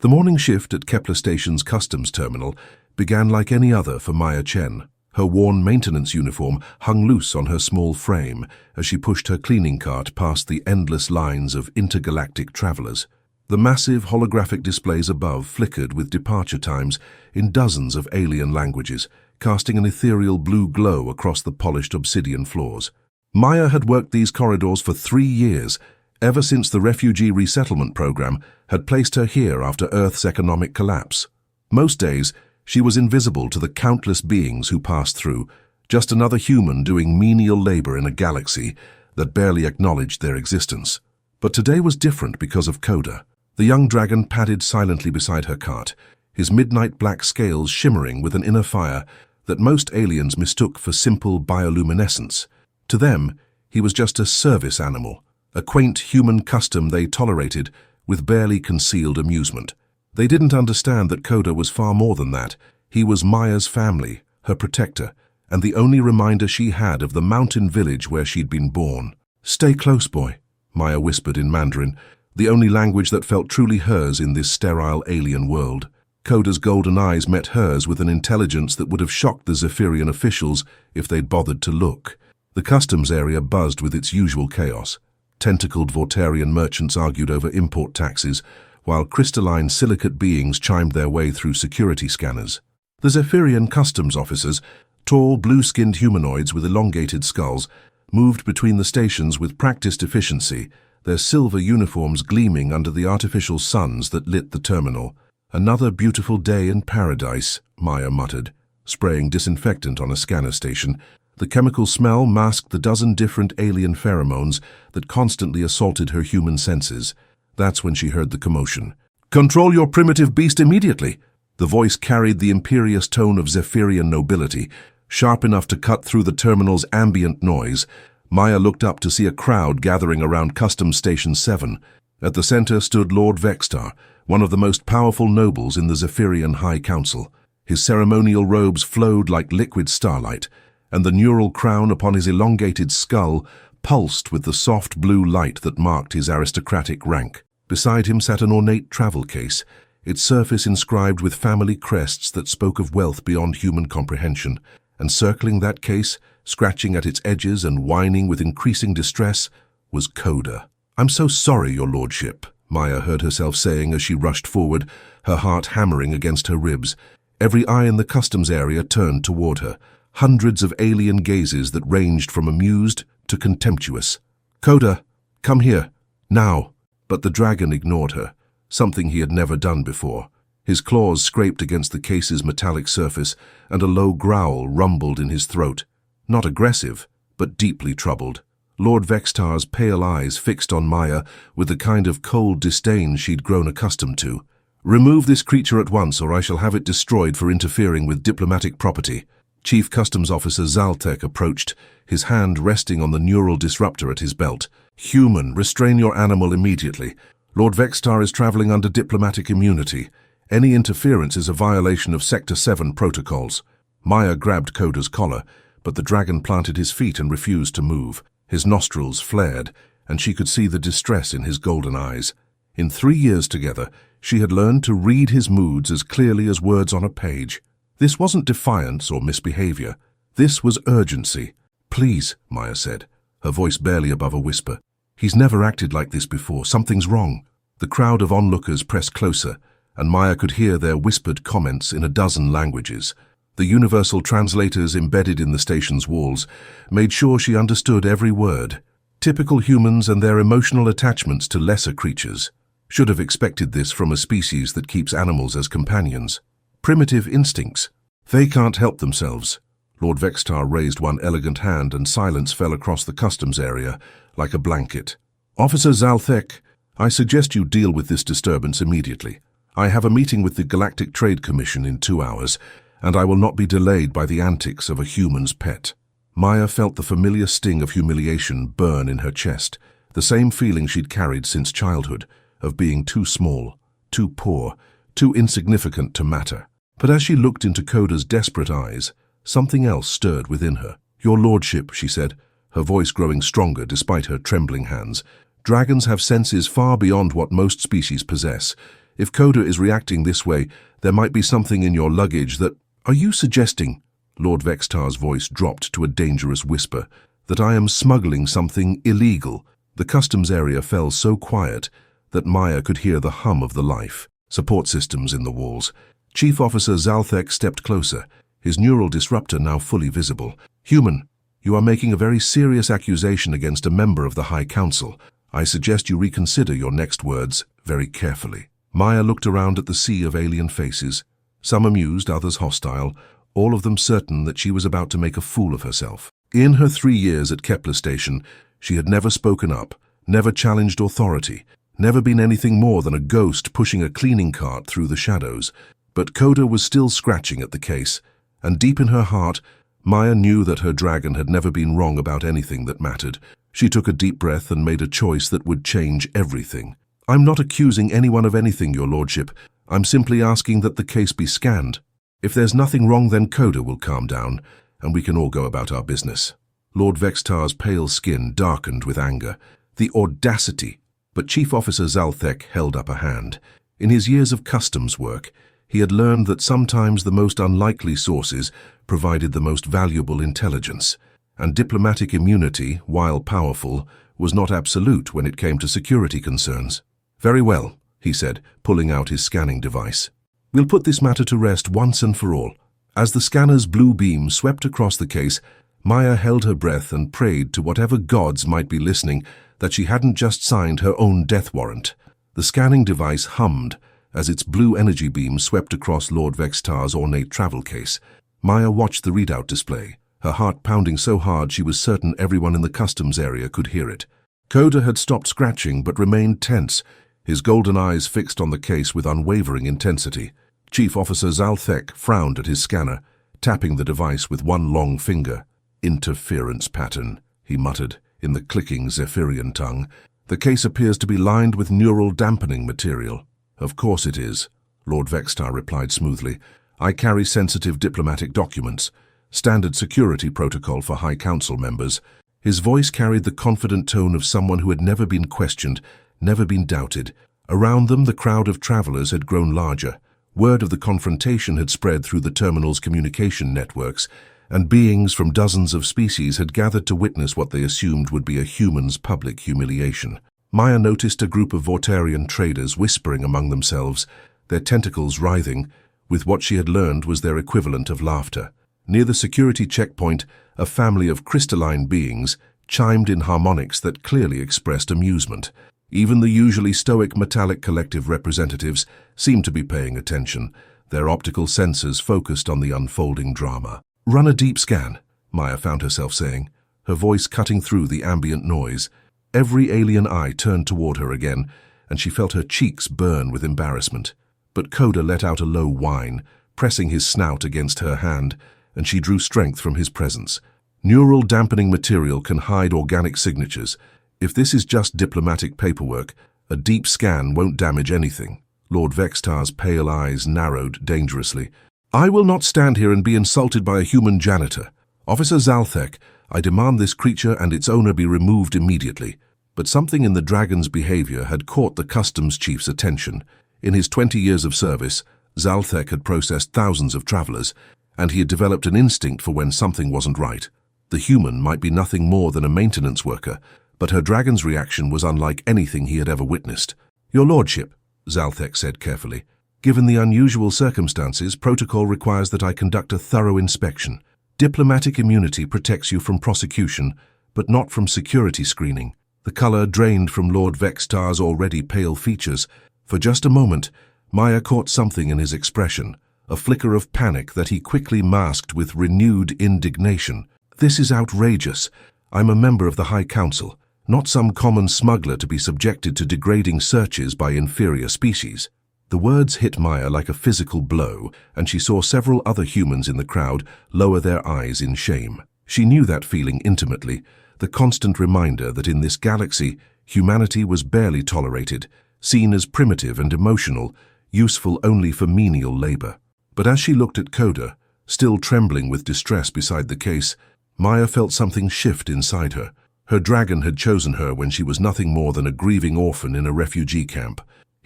The morning shift at Kepler Station's customs terminal began like any other for Maya Chen. Her worn maintenance uniform hung loose on her small frame as she pushed her cleaning cart past the endless lines of intergalactic travelers. The massive holographic displays above flickered with departure times in dozens of alien languages, casting an ethereal blue glow across the polished obsidian floors. Maya had worked these corridors for 3 years, ever since the refugee resettlement program had placed her here after Earth's economic collapse. Most days, she was invisible to the countless beings who passed through, just another human doing menial labor in a galaxy that barely acknowledged their existence. But today was different because of Koda. The young dragon padded silently beside her cart, his midnight black scales shimmering with an inner fire that most aliens mistook for simple bioluminescence. To them, he was just a service animal, a quaint human custom they tolerated with barely concealed amusement. They didn't understand that Koda was far more than that. He was Maya's family, her protector, and the only reminder she had of the mountain village where she'd been born. "Stay close, boy," Maya whispered in Mandarin, the only language that felt truly hers in this sterile alien world. Koda's golden eyes met hers with an intelligence that would have shocked the Zephyrian officials if they'd bothered to look. The customs area buzzed with its usual chaos. Tentacled Vortarian merchants argued over import taxes, while crystalline silicate beings chimed their way through security scanners. The Zephyrian customs officers, tall, blue-skinned humanoids with elongated skulls, moved between the stations with practiced efficiency, their silver uniforms gleaming under the artificial suns that lit the terminal. "Another beautiful day in paradise," Maya muttered, spraying disinfectant on a scanner station. The chemical smell masked the dozen different alien pheromones that constantly assaulted her human senses. That's when she heard the commotion. "Control your primitive beast immediately!" The voice carried the imperious tone of Zephyrian nobility, sharp enough to cut through the terminal's ambient noise. Maya looked up to see a crowd gathering around Customs Station 7. At the center stood Lord Vextar, one of the most powerful nobles in the Zephyrian High Council. His ceremonial robes flowed like liquid starlight, and the neural crown upon his elongated skull pulsed with the soft blue light that marked his aristocratic rank. Beside him sat an ornate travel case, its surface inscribed with family crests that spoke of wealth beyond human comprehension. And circling that case, scratching at its edges and whining with increasing distress, was Koda. "I'm so sorry, your lordship," Maya heard herself saying as she rushed forward, her heart hammering against her ribs. Every eye in the customs area turned toward her, hundreds of alien gazes that ranged from amused to contemptuous. "Koda, come here, now." But the dragon ignored her, something he had never done before. His claws scraped against the case's metallic surface, and a low growl rumbled in his throat. Not aggressive, but deeply troubled. Lord Vextar's pale eyes fixed on Maya with the kind of cold disdain she'd grown accustomed to. "Remove this creature at once, or I shall have it destroyed for interfering with diplomatic property." Chief Customs Officer Zaltek approached, his hand resting on the neural disruptor at his belt. "Human, restrain your animal immediately. Lord Vextar is traveling under diplomatic immunity. Any interference is a violation of Sector 7 protocols." Maya grabbed Koda's collar, but the dragon planted his feet and refused to move. His nostrils flared, and she could see the distress in his golden eyes. In 3 years together, she had learned to read his moods as clearly as words on a page. This wasn't defiance or misbehavior. This was urgency. "Please," Maya said, her voice barely above a whisper. "He's never acted like this before. Something's wrong." The crowd of onlookers pressed closer, and Maya could hear their whispered comments in a dozen languages. The universal translators embedded in the station's walls made sure she understood every word. Typical humans and their emotional attachments to lesser creatures. Should have expected this from a species that keeps animals as companions. Primitive instincts. They can't help themselves. Lord Vextar raised one elegant hand and silence fell across the customs area like a blanket. "Officer Zalthek, I suggest you deal with this disturbance immediately. I have a meeting with the Galactic Trade Commission in 2 hours, and I will not be delayed by the antics of a human's pet." Maya felt the familiar sting of humiliation burn in her chest, the same feeling she'd carried since childhood, of being too small, too poor, too insignificant to matter. But as she looked into Koda's desperate eyes, something else stirred within her. "Your lordship," she said, her voice growing stronger despite her trembling hands. "Dragons have senses far beyond what most species possess. If Koda is reacting this way, there might be something in your luggage that... Are you suggesting, Lord Vextar's voice dropped to a dangerous whisper, that I am smuggling something illegal? The customs area fell so quiet that Maya could hear the hum of the life support systems in the walls. Chief Officer Zalthek stepped closer, his neural disruptor now fully visible. Human, you are making a very serious accusation against a member of the High Council. I suggest you reconsider your next words very carefully. Maya looked around at the sea of alien faces, some amused, others hostile, all of them certain that she was about to make a fool of herself. In her 3 years at Kepler Station, she had never spoken up, never challenged authority, never been anything more than a ghost pushing a cleaning cart through the shadows. But Koda was still scratching at the case, and deep in her heart, Maya knew that her dragon had never been wrong about anything that mattered. She took a deep breath and made a choice that would change everything. I'm not accusing anyone of anything, Your Lordship. I'm simply asking that the case be scanned. If there's nothing wrong, then Koda will calm down, and we can all go about our business. Lord Vextar's pale skin darkened with anger. The audacity! But Chief Officer Zalthek held up a hand. In his years of customs work, he had learned that sometimes the most unlikely sources provided the most valuable intelligence, and diplomatic immunity, while powerful, was not absolute when it came to security concerns. Very well, he said, pulling out his scanning device. We'll put this matter to rest once and for all. As the scanner's blue beam swept across the case, Maya held her breath and prayed to whatever gods might be listening that she hadn't just signed her own death warrant. The scanning device hummed as its blue energy beam swept across Lord Vextar's ornate travel case. Maya watched the readout display, her heart pounding so hard she was certain everyone in the customs area could hear it. Koda had stopped scratching but remained tense, his golden eyes fixed on the case with unwavering intensity. Chief Officer Zalthek frowned at his scanner, tapping the device with one long finger. Interference pattern, he muttered, in the clicking Zephyrian tongue. The case appears to be lined with neural dampening material. Of course it is, Lord Vextar replied smoothly. I carry sensitive diplomatic documents, standard security protocol for High Council members. His voice carried the confident tone of someone who had never been questioned, never been doubted. Around them, the crowd of travelers had grown larger. Word of the confrontation had spread through the terminal's communication networks, and beings from dozens of species had gathered to witness what they assumed would be a human's public humiliation. Maya noticed a group of Vortarian traders whispering among themselves, their tentacles writhing, with what she had learned was their equivalent of laughter. Near the security checkpoint, a family of crystalline beings chimed in harmonics that clearly expressed amusement. Even the usually stoic metallic collective representatives seemed to be paying attention, their optical sensors focused on the unfolding drama. Run a deep scan, Maya found herself saying, her voice cutting through the ambient noise. Every alien eye turned toward her again, and she felt her cheeks burn with embarrassment. But Koda let out a low whine, pressing his snout against her hand, and she drew strength from his presence. Neural dampening material can hide organic signatures. If this is just diplomatic paperwork, a deep scan won't damage anything. Lord Vextar's pale eyes narrowed dangerously. I will not stand here and be insulted by a human janitor. Officer Zalthek, I demand this creature and its owner be removed immediately. But something in the dragon's behavior had caught the customs chief's attention. In his 20 years of service, Zalthek had processed thousands of travelers, and he had developed an instinct for when something wasn't right. The human might be nothing more than a maintenance worker, but her dragon's reaction was unlike anything he had ever witnessed. Your Lordship, Zalthek said carefully, given the unusual circumstances, protocol requires that I conduct a thorough inspection. Diplomatic immunity protects you from prosecution, but not from security screening. The color drained from Lord Vextar's already pale features. For just a moment, Maya caught something in his expression, a flicker of panic that he quickly masked with renewed indignation. This is outrageous. I'm a member of the High Council, not some common smuggler to be subjected to degrading searches by inferior species. The words hit Maya like a physical blow, and she saw several other humans in the crowd lower their eyes in shame. She knew that feeling intimately, the constant reminder that in this galaxy, humanity was barely tolerated, seen as primitive and emotional, useful only for menial labor. But as she looked at Koda, still trembling with distress beside the case, Maya felt something shift inside her. Her dragon had chosen her when she was nothing more than a grieving orphan in a refugee camp.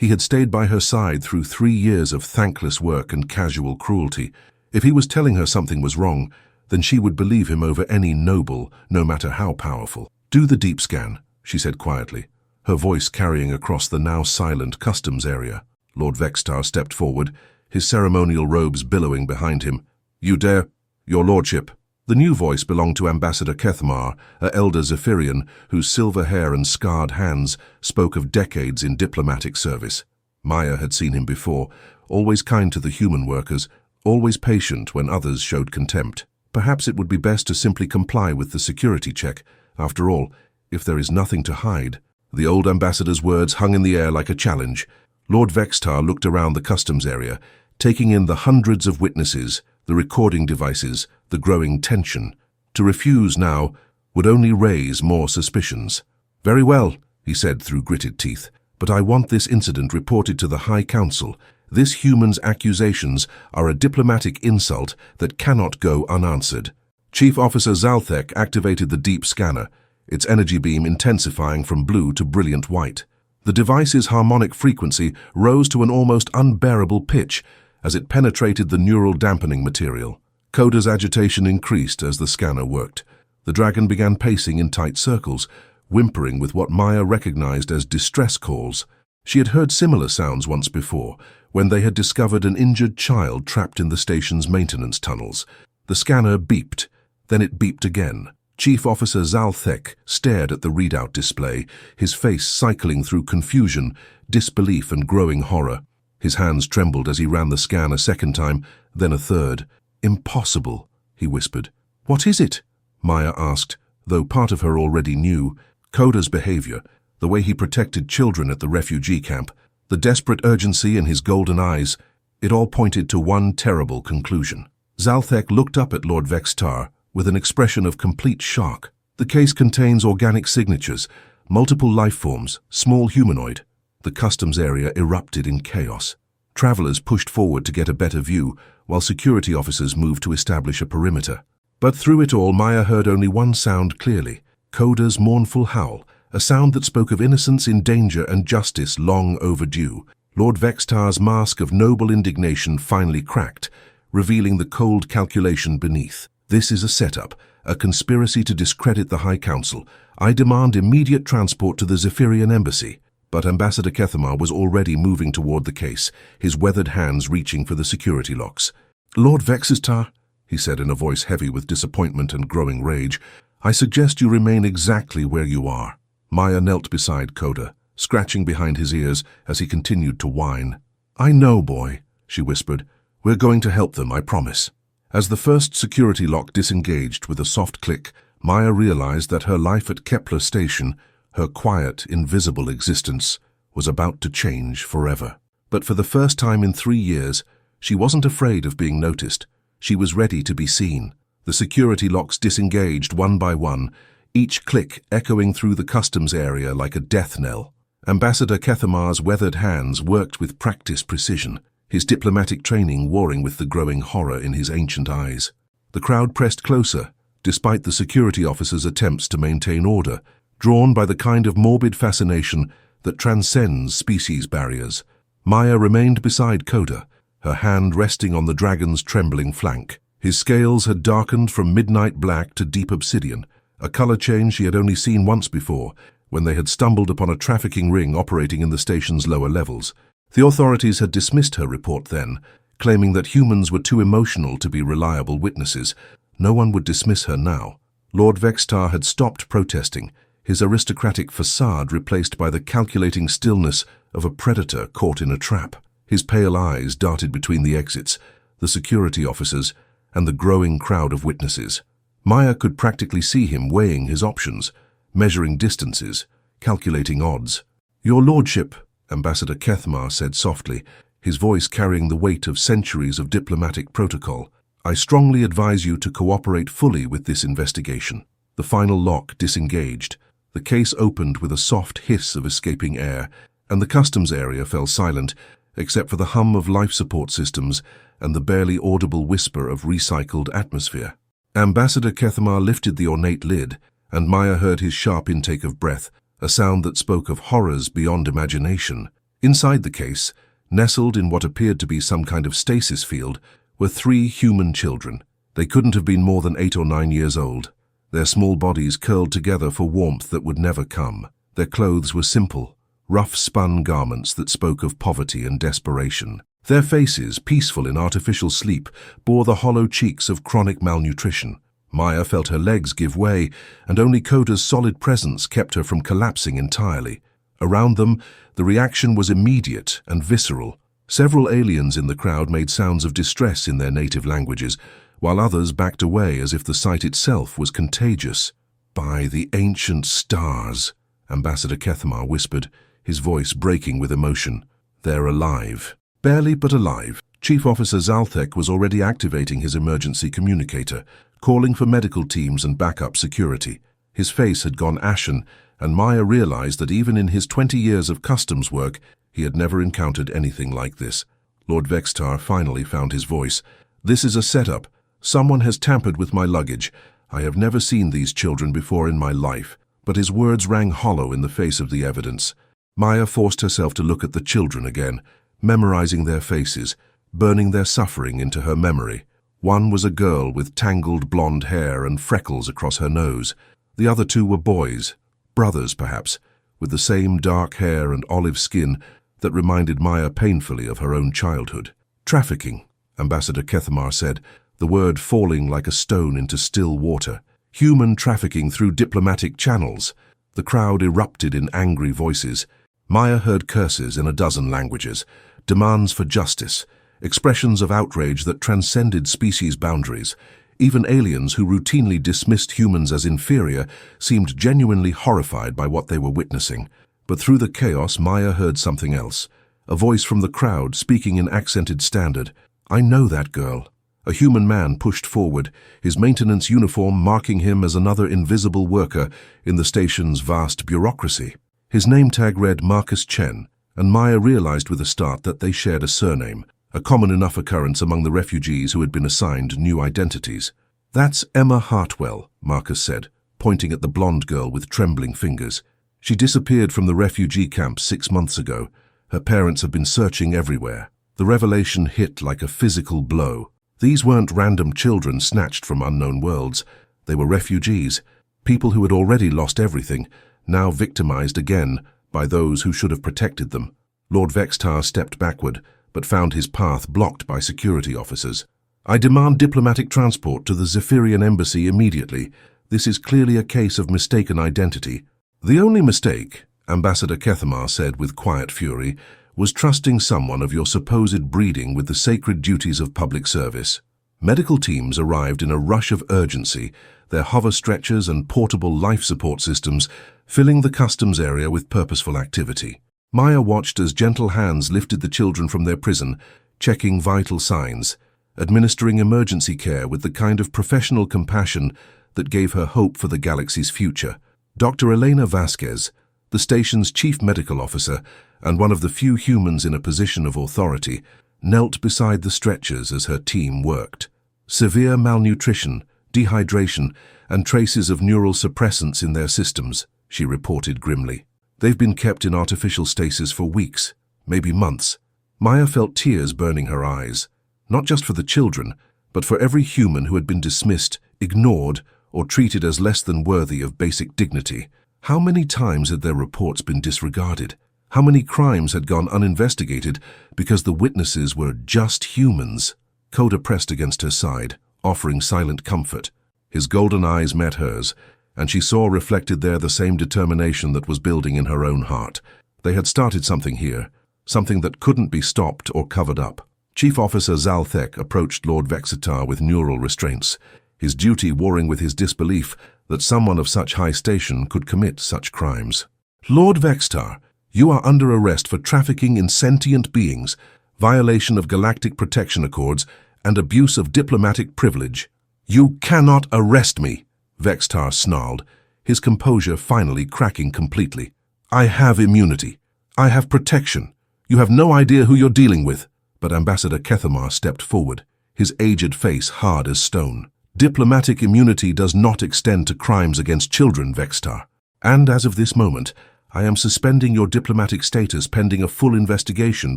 He had stayed by her side through 3 years of thankless work and casual cruelty. If he was telling her something was wrong, then she would believe him over any noble, no matter how powerful. "Do the deep scan," she said quietly, her voice carrying across the now silent customs area. Lord Vextar stepped forward, his ceremonial robes billowing behind him. "You dare, your lordship." The new voice belonged to Ambassador Kethmar, an elder Zephyrian whose silver hair and scarred hands spoke of decades in diplomatic service. Maya had seen him before, always kind to the human workers, always patient when others showed contempt. Perhaps it would be best to simply comply with the security check. After all, if there is nothing to hide. The old ambassador's words hung in the air like a challenge. Lord Vextar looked around the customs area, taking in the hundreds of witnesses, the recording devices, the growing tension. To refuse now would only raise more suspicions. "Very well," he said through gritted teeth, "but I want this incident reported to the High Council. This human's accusations are a diplomatic insult that cannot go unanswered." Chief Officer Zalthek activated the deep scanner, its energy beam intensifying from blue to brilliant white. The device's harmonic frequency rose to an almost unbearable pitch as it penetrated the neural dampening material. Koda's agitation increased as the scanner worked. The dragon began pacing in tight circles, whimpering with what Maya recognized as distress calls. She had heard similar sounds once before, when they had discovered an injured child trapped in the station's maintenance tunnels. The scanner beeped, then it beeped again. Chief Officer Zalthek stared at the readout display, his face cycling through confusion, disbelief and growing horror. His hands trembled as he ran the scan a second time, then a third. "Impossible," he whispered. "What is it?" Maya asked, though part of her already knew. Koda's behavior, the way he protected children at the refugee camp, the desperate urgency in his golden eyes, it all pointed to one terrible conclusion. Zalthek looked up at Lord Vextar with an expression of complete shock. "The case contains organic signatures, multiple life forms, small humanoid." The customs area erupted in chaos. Travelers pushed forward to get a better view, while security officers moved to establish a perimeter. But through it all, Maya heard only one sound clearly, Koda's mournful howl, a sound that spoke of innocence in danger and justice long overdue. Lord Vextar's mask of noble indignation finally cracked, revealing the cold calculation beneath. "This is a setup, a conspiracy to discredit the High Council. I demand immediate transport to the Zephyrian embassy." But Ambassador Kethmar was already moving toward the case, his weathered hands reaching for the security locks. "Lord Vextar," he said in a voice heavy with disappointment and growing rage, "I suggest you remain exactly where you are." Maya knelt beside Koda, scratching behind his ears as he continued to whine. "I know, boy," she whispered. "We're going to help them, I promise." As the first security lock disengaged with a soft click, Maya realized that her life at Kepler Station, her quiet, invisible existence, was about to change forever. But for the first time in 3 years, she wasn't afraid of being noticed. She was ready to be seen. The security locks disengaged one by one, each click echoing through the customs area like a death knell. Ambassador Kethmar's weathered hands worked with practiced precision, his diplomatic training warring with the growing horror in his ancient eyes. The crowd pressed closer, despite the security officers' attempts to maintain order, drawn by the kind of morbid fascination that transcends species barriers. Maya remained beside Koda, her hand resting on the dragon's trembling flank. His scales had darkened from midnight black to deep obsidian, a color change she had only seen once before, when they had stumbled upon a trafficking ring operating in the station's lower levels. The authorities had dismissed her report then, claiming that humans were too emotional to be reliable witnesses. No one would dismiss her now. Lord Vextar had stopped protesting, his aristocratic facade replaced by the calculating stillness of a predator caught in a trap. His pale eyes darted between the exits, the security officers, and the growing crowd of witnesses. Maya could practically see him weighing his options, measuring distances, calculating odds. "Your lordship," Ambassador Kethmar said softly, his voice carrying the weight of centuries of diplomatic protocol, "I strongly advise you to cooperate fully with this investigation." The final lock disengaged. The case opened with a soft hiss of escaping air, and the customs area fell silent, except for the hum of life support systems and the barely audible whisper of recycled atmosphere. Ambassador Kethmar lifted the ornate lid, and Maya heard his sharp intake of breath, a sound that spoke of horrors beyond imagination. Inside the case, nestled in what appeared to be some kind of stasis field, were 3 human children. They couldn't have been more than 8 or 9 years old. Their small bodies curled together for warmth that would never come. Their clothes were simple, rough-spun garments that spoke of poverty and desperation. Their faces, peaceful in artificial sleep, bore the hollow cheeks of chronic malnutrition. Maya felt her legs give way, and only Koda's solid presence kept her from collapsing entirely. Around them, the reaction was immediate and visceral. Several aliens in the crowd made sounds of distress in their native languages, while others backed away as if the sight itself was contagious. "By the ancient stars," Ambassador Kethmar whispered, his voice breaking with emotion. "They're alive." Barely but alive. Chief Officer Zalthek was already activating his emergency communicator, calling for medical teams and backup security. His face had gone ashen, and Maya realized that even in his 20 years of customs work, he had never encountered anything like this. Lord Vextar finally found his voice. "This is a setup. Someone has tampered with my luggage. I have never seen these children before in my life." But his words rang hollow in the face of the evidence. Maya forced herself to look at the children again, memorizing their faces, burning their suffering into her memory. One was a girl with tangled blonde hair and freckles across her nose. The other 2 were boys, brothers perhaps, with the same dark hair and olive skin that reminded Maya painfully of her own childhood. "Trafficking," Ambassador Kethmar said, the word falling like a stone into still water. "Human trafficking through diplomatic channels." The crowd erupted in angry voices. Maya heard curses in a dozen languages, demands for justice, expressions of outrage that transcended species boundaries. Even aliens who routinely dismissed humans as inferior seemed genuinely horrified by what they were witnessing. But through the chaos, Maya heard something else. A voice from the crowd, speaking in accented standard. "I know that girl." A human man pushed forward, his maintenance uniform marking him as another invisible worker in the station's vast bureaucracy. His name tag read Marcus Chen, and Maya realized with a start that they shared a surname, a common enough occurrence among the refugees who had been assigned new identities. "That's Emma Hartwell," Marcus said, pointing at the blonde girl with trembling fingers. "She disappeared from the refugee camp 6 months ago. Her parents have been searching everywhere." The revelation hit like a physical blow. These weren't random children snatched from unknown worlds. They were refugees, people who had already lost everything, now victimized again by those who should have protected them. Lord Vextar stepped backward, but found his path blocked by security officers. "I demand diplomatic transport to the Zephyrian embassy immediately. This is clearly a case of mistaken identity." "The only mistake," Ambassador Kethmar said with quiet fury, "was trusting someone of your supposed breeding with the sacred duties of public service." Medical teams arrived in a rush of urgency, their hover stretchers and portable life support systems filling the customs area with purposeful activity. Maya watched as gentle hands lifted the children from their prison, checking vital signs, administering emergency care with the kind of professional compassion that gave her hope for the galaxy's future. Dr. Elena Vasquez, the station's chief medical officer and one of the few humans in a position of authority, knelt beside the stretchers as her team worked. Severe malnutrition, dehydration, and traces of neural suppressants in their systems, she reported grimly. They've been kept in artificial stasis for weeks, maybe months. Maya felt tears burning her eyes, not just for the children, but for every human who had been dismissed, ignored, or treated as less than worthy of basic dignity. How many times had their reports been disregarded? How many crimes had gone uninvestigated because the witnesses were just humans? Koda pressed against her side, offering silent comfort. His golden eyes met hers, and she saw reflected there the same determination that was building in her own heart. They had started something here, something that couldn't be stopped or covered up. Chief Officer Zalthek approached Lord Vexetar with neural restraints, his duty warring with his disbelief that someone of such high station could commit such crimes. "Lord Vexetar, you are under arrest for trafficking in sentient beings, violation of galactic protection accords, and abuse of diplomatic privilege." "You cannot arrest me," Vexetar snarled, his composure finally cracking completely. "I have immunity. I have protection. You have no idea who you're dealing with." But Ambassador Kethmar stepped forward, his aged face hard as stone. "Diplomatic immunity does not extend to crimes against children, Vexetar. And as of this moment, I am suspending your diplomatic status pending a full investigation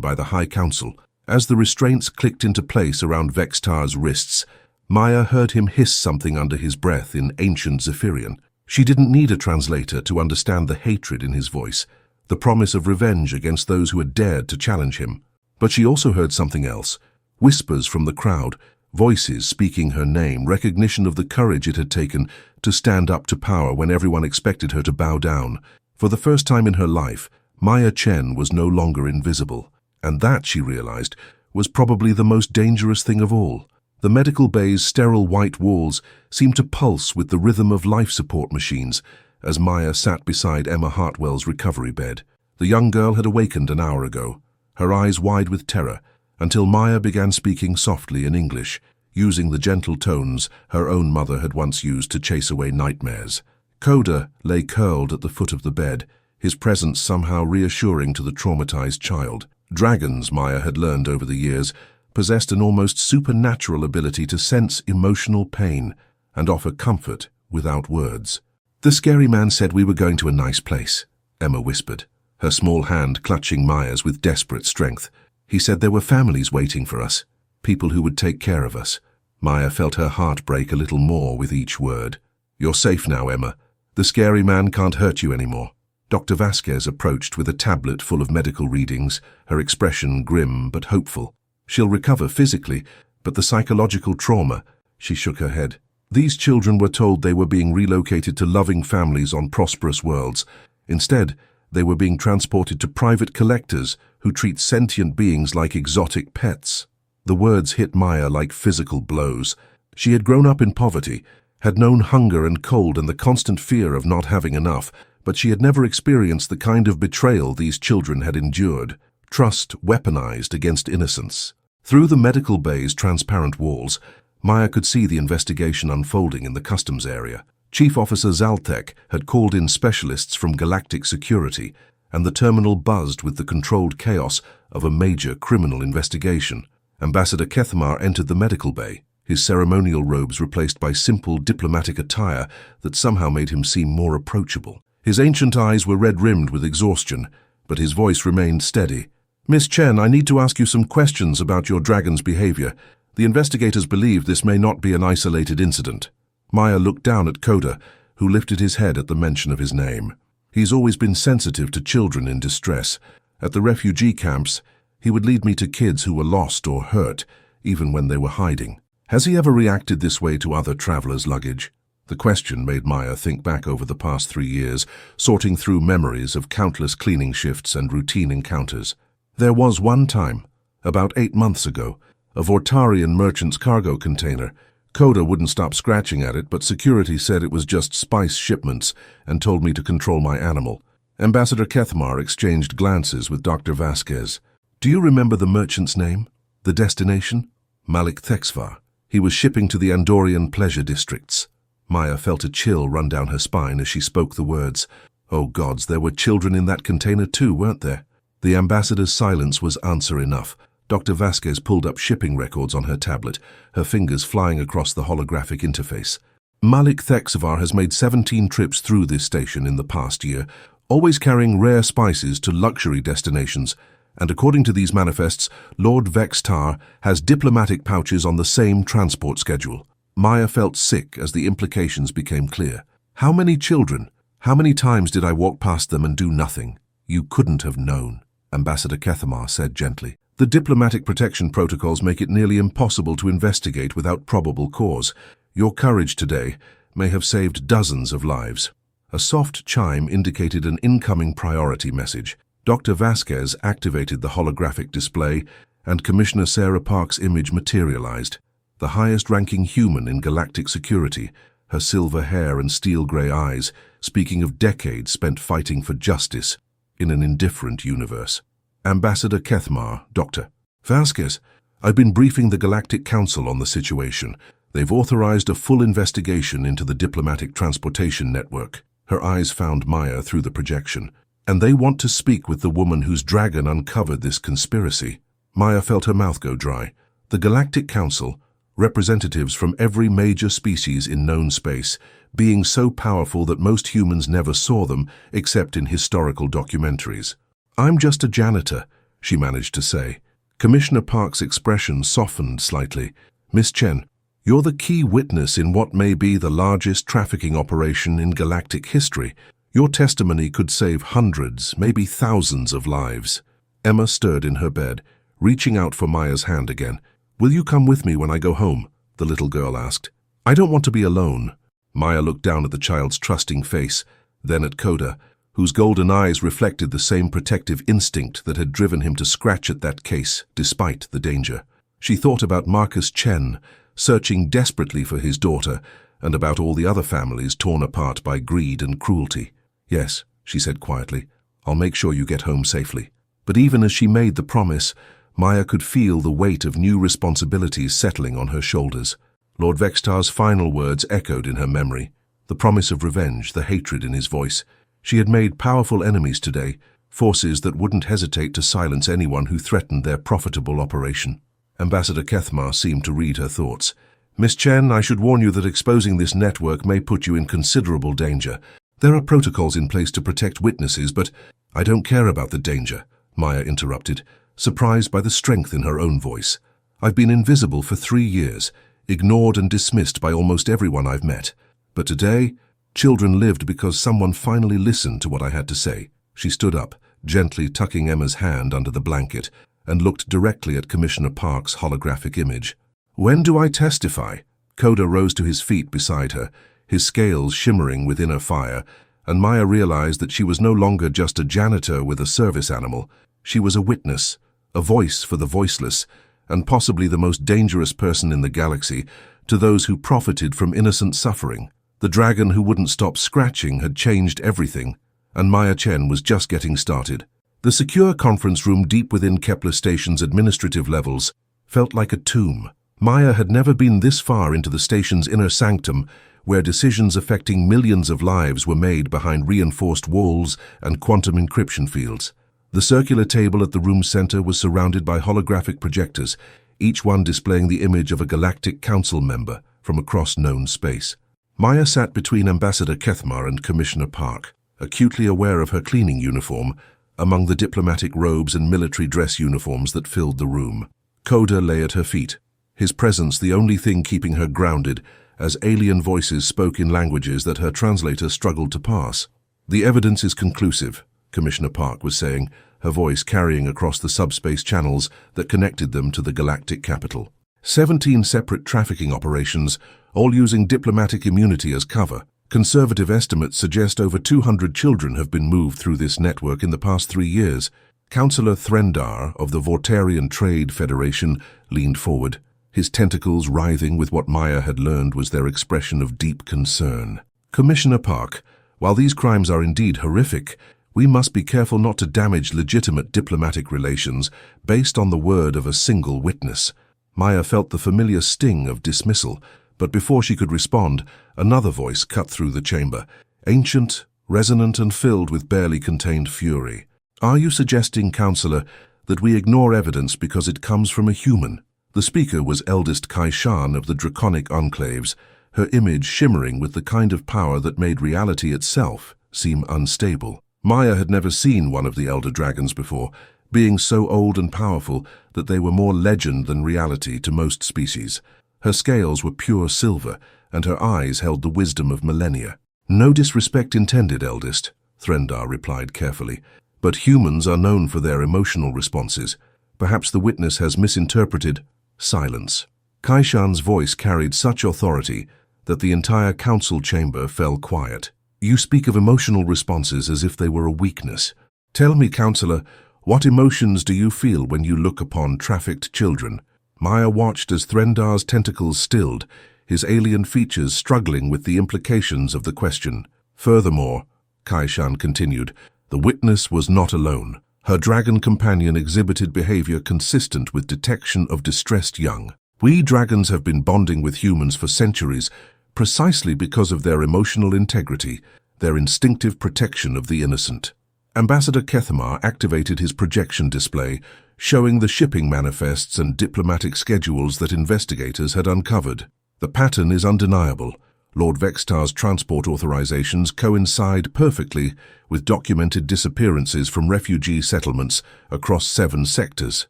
by the High Council. As the restraints clicked into place around Vextar's wrists, Maya heard him hiss something under his breath in ancient Zephyrian. She didn't need a translator to understand the hatred in his voice, the promise of revenge against those who had dared to challenge him. But she also heard something else, whispers from the crowd, voices speaking her name, recognition of the courage it had taken to stand up to power when everyone expected her to bow down. For the first time in her life, Maya Chen was no longer invisible, and that, she realized, was probably the most dangerous thing of all. The medical bay's sterile white walls seemed to pulse with the rhythm of life support machines as Maya sat beside Emma Hartwell's recovery bed. The young girl had awakened an hour ago, her eyes wide with terror, until Maya began speaking softly in English, using the gentle tones her own mother had once used to chase away nightmares. Koda lay curled at the foot of the bed, his presence somehow reassuring to the traumatized child. Dragons, Maya had learned over the years, possessed an almost supernatural ability to sense emotional pain and offer comfort without words. "The scary man said we were going to a nice place," Emma whispered, her small hand clutching Maya's with desperate strength. "He said there were families waiting for us, people who would take care of us." Maya felt her heart break a little more with each word. "You're safe now, Emma. The scary man can't hurt you anymore." Dr. Vasquez approached with a tablet full of medical readings, her expression grim but hopeful. "She'll recover physically, but the psychological trauma," she shook her head. "These children were told they were being relocated to loving families on prosperous worlds. Instead, they were being transported to private collectors who treat sentient beings like exotic pets." The words hit Maya like physical blows. She had grown up in poverty, had known hunger and cold and the constant fear of not having enough, but she had never experienced the kind of betrayal these children had endured. Trust weaponized against innocence. Through the medical bay's transparent walls, Maya could see the investigation unfolding in the customs area. Chief Officer Zaltek had called in specialists from Galactic Security, and the terminal buzzed with the controlled chaos of a major criminal investigation. Ambassador Kethmar entered the medical bay, his ceremonial robes replaced by simple diplomatic attire that somehow made him seem more approachable. His ancient eyes were red-rimmed with exhaustion, but his voice remained steady. "Miss Chen, I need to ask you some questions about your dragon's behavior. The investigators believe this may not be an isolated incident." Maya looked down at Koda, who lifted his head at the mention of his name. "He's always been sensitive to children in distress. At the refugee camps, he would lead me to kids who were lost or hurt, even when they were hiding. Has he ever reacted this way to other travelers' luggage?" The question made Maya think back over the past 3 years, sorting through memories of countless cleaning shifts and routine encounters. There was one time, about 8 months ago, a Vortarian merchant's cargo container. Koda wouldn't stop scratching at it, but security said it was just spice shipments and told me to control my animal. Ambassador Kethmar exchanged glances with Dr. Vasquez. "Do you remember the merchant's name? The destination?" "Malik Thexvar. He was shipping to the Andorian pleasure districts." Maya felt a chill run down her spine as she spoke the words. Oh gods, there were children in that container too, weren't there? The ambassador's silence was answer enough. Dr. Vasquez pulled up shipping records on her tablet, her fingers flying across the holographic interface. "Malik Thexvar has made 17 trips through this station in the past year, always carrying rare spices to luxury destinations, and according to these manifests, Lord Vextar has diplomatic pouches on the same transport schedule." Maya felt sick as the implications became clear. "How many children? How many times did I walk past them and do nothing?" "You couldn't have known," Ambassador Kethmar said gently. "The diplomatic protection protocols make it nearly impossible to investigate without probable cause. Your courage today may have saved dozens of lives." A soft chime indicated an incoming priority message. Dr. Vasquez activated the holographic display, and Commissioner Sarah Park's image materialized. The highest-ranking human in galactic security, her silver hair and steel-gray eyes, speaking of decades spent fighting for justice in an indifferent universe. "Ambassador Kethmar, Dr. Vasquez, I've been briefing the Galactic Council on the situation. They've authorized a full investigation into the diplomatic transportation network." Her eyes found Maya through the projection. "And they want to speak with the woman whose dragon uncovered this conspiracy." Maya felt her mouth go dry. The Galactic Council, representatives from every major species in known space, beings so powerful that most humans never saw them except in historical documentaries. "I'm just a janitor," she managed to say. Commissioner Park's expression softened slightly. "Miss Chen, you're the key witness in what may be the largest trafficking operation in galactic history. Your testimony could save hundreds, maybe thousands of lives." Emma stirred in her bed, reaching out for Maya's hand again. "Will you come with me when I go home?" the little girl asked. "I don't want to be alone." Maya looked down at the child's trusting face, then at Koda, whose golden eyes reflected the same protective instinct that had driven him to scratch at that case, despite the danger. She thought about Marcus Chen, searching desperately for his daughter, and about all the other families torn apart by greed and cruelty. "Yes," she said quietly, "I'll make sure you get home safely." But even as she made the promise, Maya could feel the weight of new responsibilities settling on her shoulders. Lord Vextar's final words echoed in her memory, the promise of revenge, the hatred in his voice. She had made powerful enemies today, forces that wouldn't hesitate to silence anyone who threatened their profitable operation. Ambassador Kethmar seemed to read her thoughts. "Miss Chen, I should warn you that exposing this network may put you in considerable danger. There are protocols in place to protect witnesses, but—" "I don't care about the danger," Maya interrupted, surprised by the strength in her own voice. "I've been invisible for 3 years, ignored and dismissed by almost everyone I've met. But today, children lived because someone finally listened to what I had to say." She stood up, gently tucking Emma's hand under the blanket, and looked directly at Commissioner Park's holographic image. "When do I testify?" Koda rose to his feet beside her, his scales shimmering with inner fire, and Maya realized that she was no longer just a janitor with a service animal. She was a witness, a voice for the voiceless, and possibly the most dangerous person in the galaxy to those who profited from innocent suffering. The dragon who wouldn't stop scratching had changed everything, and Maya Chen was just getting started. The secure conference room deep within Kepler Station's administrative levels felt like a tomb. Maya had never been this far into the station's inner sanctum, where decisions affecting millions of lives were made behind reinforced walls and quantum encryption fields. The circular table at the room's center was surrounded by holographic projectors, each one displaying the image of a galactic council member from across known space. Maya sat between Ambassador Kethmar and Commissioner Park, acutely aware of her cleaning uniform, among the diplomatic robes and military dress uniforms that filled the room. Koda lay at her feet, his presence the only thing keeping her grounded, as alien voices spoke in languages that her translator struggled to parse. "The evidence is conclusive," Commissioner Park was saying, her voice carrying across the subspace channels that connected them to the galactic capital. 17 separate trafficking operations, all using diplomatic immunity as cover. Conservative estimates suggest over 200 children have been moved through this network in the past 3 years. Councillor Threndar of the Vortarian Trade Federation leaned forward, his tentacles writhing with what Maya had learned was their expression of deep concern. "Commissioner Park, while these crimes are indeed horrific, we must be careful not to damage legitimate diplomatic relations based on the word of a single witness." Maya felt the familiar sting of dismissal, but before she could respond, another voice cut through the chamber, ancient, resonant and filled with barely contained fury. "Are you suggesting, Councillor, that we ignore evidence because it comes from a human?" The speaker was eldest Kaishan of the Draconic Enclaves, her image shimmering with the kind of power that made reality itself seem unstable. Maya had never seen one of the elder dragons before, being so old and powerful that they were more legend than reality to most species. Her scales were pure silver, and her eyes held the wisdom of millennia. "No disrespect intended, eldest," Threndar replied carefully, "but humans are known for their emotional responses. Perhaps the witness has misinterpreted." Silence. Kaishan's voice carried such authority that the entire council chamber fell quiet. "You speak of emotional responses as if they were a weakness. Tell me, Councillor, what emotions do you feel when you look upon trafficked children?" Maya watched as Threndar's tentacles stilled, his alien features struggling with the implications of the question. "Furthermore," Kaishan continued, "the witness was not alone. Her dragon companion exhibited behavior consistent with detection of distressed young. We dragons have been bonding with humans for centuries, precisely because of their emotional integrity, their instinctive protection of the innocent." Ambassador Kethamar activated his projection display, showing the shipping manifests and diplomatic schedules that investigators had uncovered. The pattern is undeniable. Lord Vextar's transport authorizations coincide perfectly with documented disappearances from refugee settlements across 7 sectors.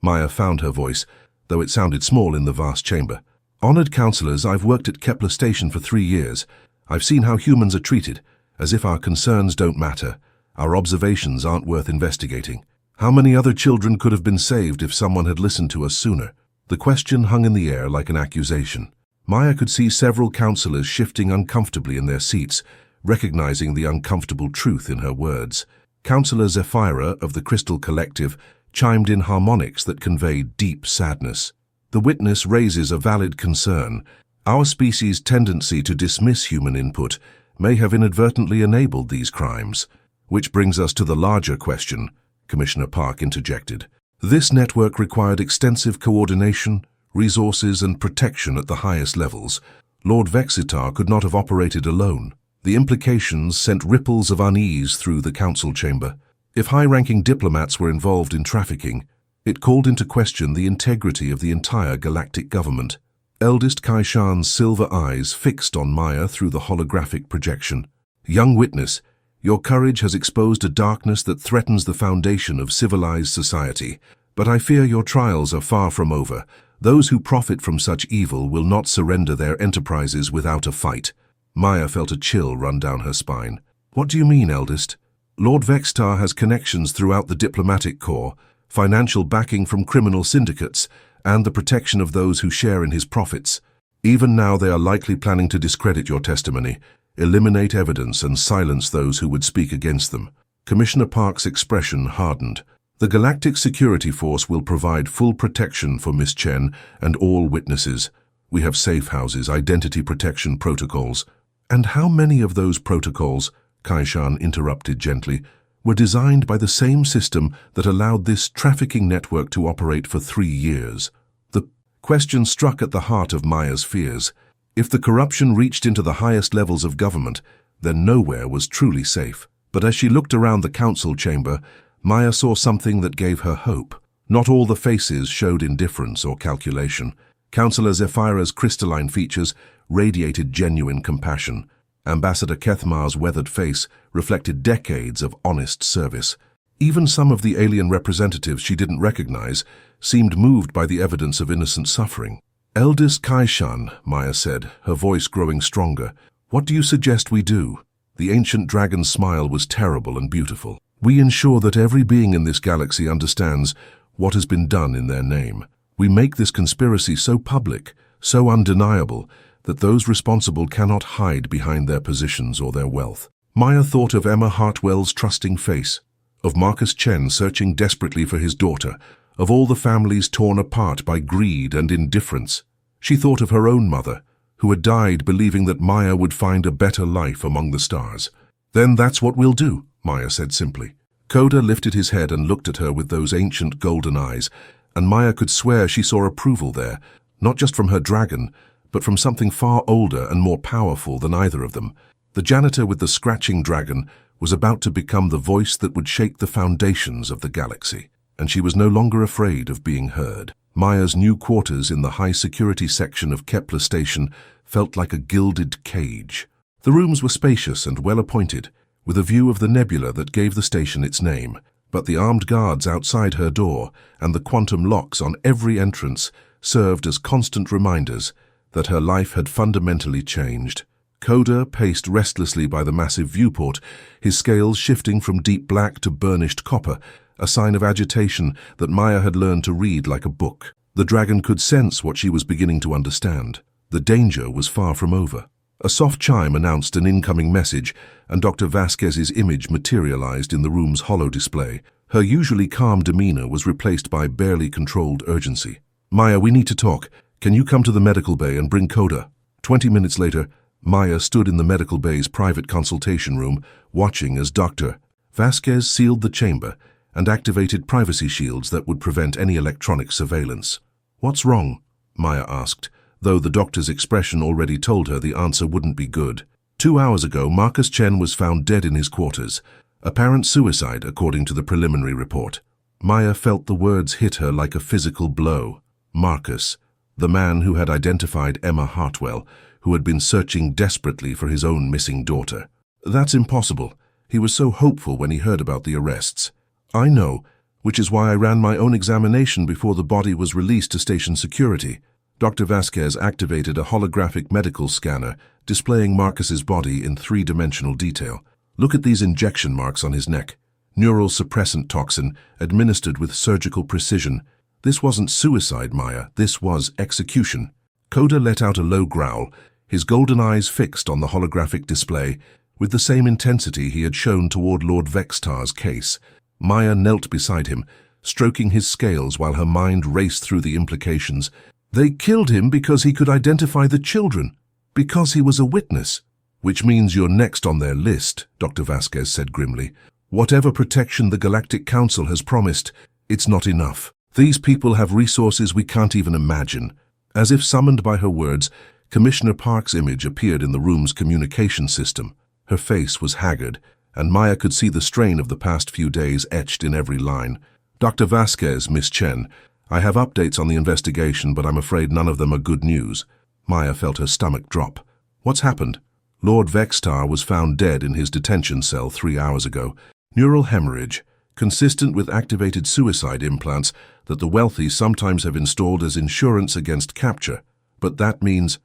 Maya found her voice, though it sounded small in the vast chamber. Honored counselors, I've worked at Kepler Station for 3 years. I've seen how humans are treated, as if our concerns don't matter. Our observations aren't worth investigating. How many other children could have been saved if someone had listened to us sooner? The question hung in the air like an accusation. Maya could see several counselors shifting uncomfortably in their seats, recognizing the uncomfortable truth in her words. Counselor Zephyra of the Crystal Collective chimed in harmonics that conveyed deep sadness. The witness raises a valid concern. Our species' tendency to dismiss human input may have inadvertently enabled these crimes. Which brings us to the larger question, Commissioner Park interjected. This network required extensive coordination, resources and protection at the highest levels. Lord Vexitar could not have operated alone. The implications sent ripples of unease through the council chamber. If high-ranking diplomats were involved in trafficking, it called into question the integrity of the entire galactic government. Eldest Kaishan's silver eyes fixed on Maya through the holographic projection. Young witness, your courage has exposed a darkness that threatens the foundation of civilized society. But I fear your trials are far from over. Those who profit from such evil will not surrender their enterprises without a fight. Maya felt a chill run down her spine. What do you mean, eldest? Lord Vextar has connections throughout the diplomatic corps, financial backing from criminal syndicates, and the protection of those who share in his profits. Even now they are likely planning to discredit your testimony, eliminate evidence and silence those who would speak against them. Commissioner Park's expression hardened. The Galactic Security Force will provide full protection for Miss Chen and all witnesses. We have safe houses, identity protection protocols. And how many of those protocols, Kaishan interrupted gently, were designed by the same system that allowed this trafficking network to operate for 3 years? The question struck at the heart of Maya's fears. If the corruption reached into the highest levels of government, then nowhere was truly safe. But as she looked around the council chamber, Maya saw something that gave her hope. Not all the faces showed indifference or calculation. Councillor Zephyra's crystalline features radiated genuine compassion. Ambassador Kethamar's weathered face reflected decades of honest service. Even some of the alien representatives she didn't recognize seemed moved by the evidence of innocent suffering. Eldest Kaishan, Maya said, her voice growing stronger, what do you suggest we do? The ancient dragon's smile was terrible and beautiful. We ensure that every being in this galaxy understands what has been done in their name. We make this conspiracy so public, so undeniable, that those responsible cannot hide behind their positions or their wealth. Maya thought of Emma Hartwell's trusting face, of Marcus Chen searching desperately for his daughter, of all the families torn apart by greed and indifference. She thought of her own mother, who had died believing that Maya would find a better life among the stars. Then that's what we'll do, Maya said simply. Koda lifted his head and looked at her with those ancient golden eyes, and Maya could swear she saw approval there, not just from her dragon, but from something far older and more powerful than either of them. The janitor with the scratching dragon was about to become the voice that would shake the foundations of the galaxy, and she was no longer afraid of being heard. Maya's new quarters in the high-security section of Kepler Station felt like a gilded cage. The rooms were spacious and well-appointed, with a view of the nebula that gave the station its name, but the armed guards outside her door and the quantum locks on every entrance served as constant reminders that her life had fundamentally changed. Koda paced restlessly by the massive viewport, his scales shifting from deep black to burnished copper, a sign of agitation that Maya had learned to read like a book. The dragon could sense what she was beginning to understand. The danger was far from over. A soft chime announced an incoming message, and Dr. Vasquez's image materialized in the room's holo display. Her usually calm demeanor was replaced by barely controlled urgency. Maya, we need to talk. Can you come to the medical bay and bring Koda? 20 minutes later, Maya stood in the medical bay's private consultation room, watching as Dr. Vasquez sealed the chamber and activated privacy shields that would prevent any electronic surveillance. What's wrong? Maya asked, though the doctor's expression already told her the answer wouldn't be good. 2 hours ago, Marcus Chen was found dead in his quarters. Apparent suicide, according to the preliminary report. Maya felt the words hit her like a physical blow. Marcus, the man who had identified Emma Hartwell, who had been searching desperately for his own missing daughter. That's impossible. He was so hopeful when he heard about the arrests. I know, which is why I ran my own examination before the body was released to station security. Dr. Vasquez activated a holographic medical scanner, displaying Marcus's body in three-dimensional detail. Look at these injection marks on his neck. Neural suppressant toxin, administered with surgical precision. This wasn't suicide, Maya. This was execution. Koda let out a low growl, his golden eyes fixed on the holographic display, with the same intensity he had shown toward Lord Vextar's case. Maya knelt beside him, stroking his scales while her mind raced through the implications. They killed him because he could identify the children, because he was a witness. Which means you're next on their list, Dr. Vasquez said grimly. Whatever protection the Galactic Council has promised, it's not enough. These people have resources we can't even imagine. As if summoned by her words, Commissioner Park's image appeared in the room's communication system. Her face was haggard, and Maya could see the strain of the past few days etched in every line. Dr. Vasquez, Miss Chen, I have updates on the investigation, but I'm afraid none of them are good news. Maya felt her stomach drop. What's happened? Lord Vextar was found dead in his detention cell 3 hours ago. Neural hemorrhage, consistent with activated suicide implants that the wealthy sometimes have installed as insurance against capture. But that means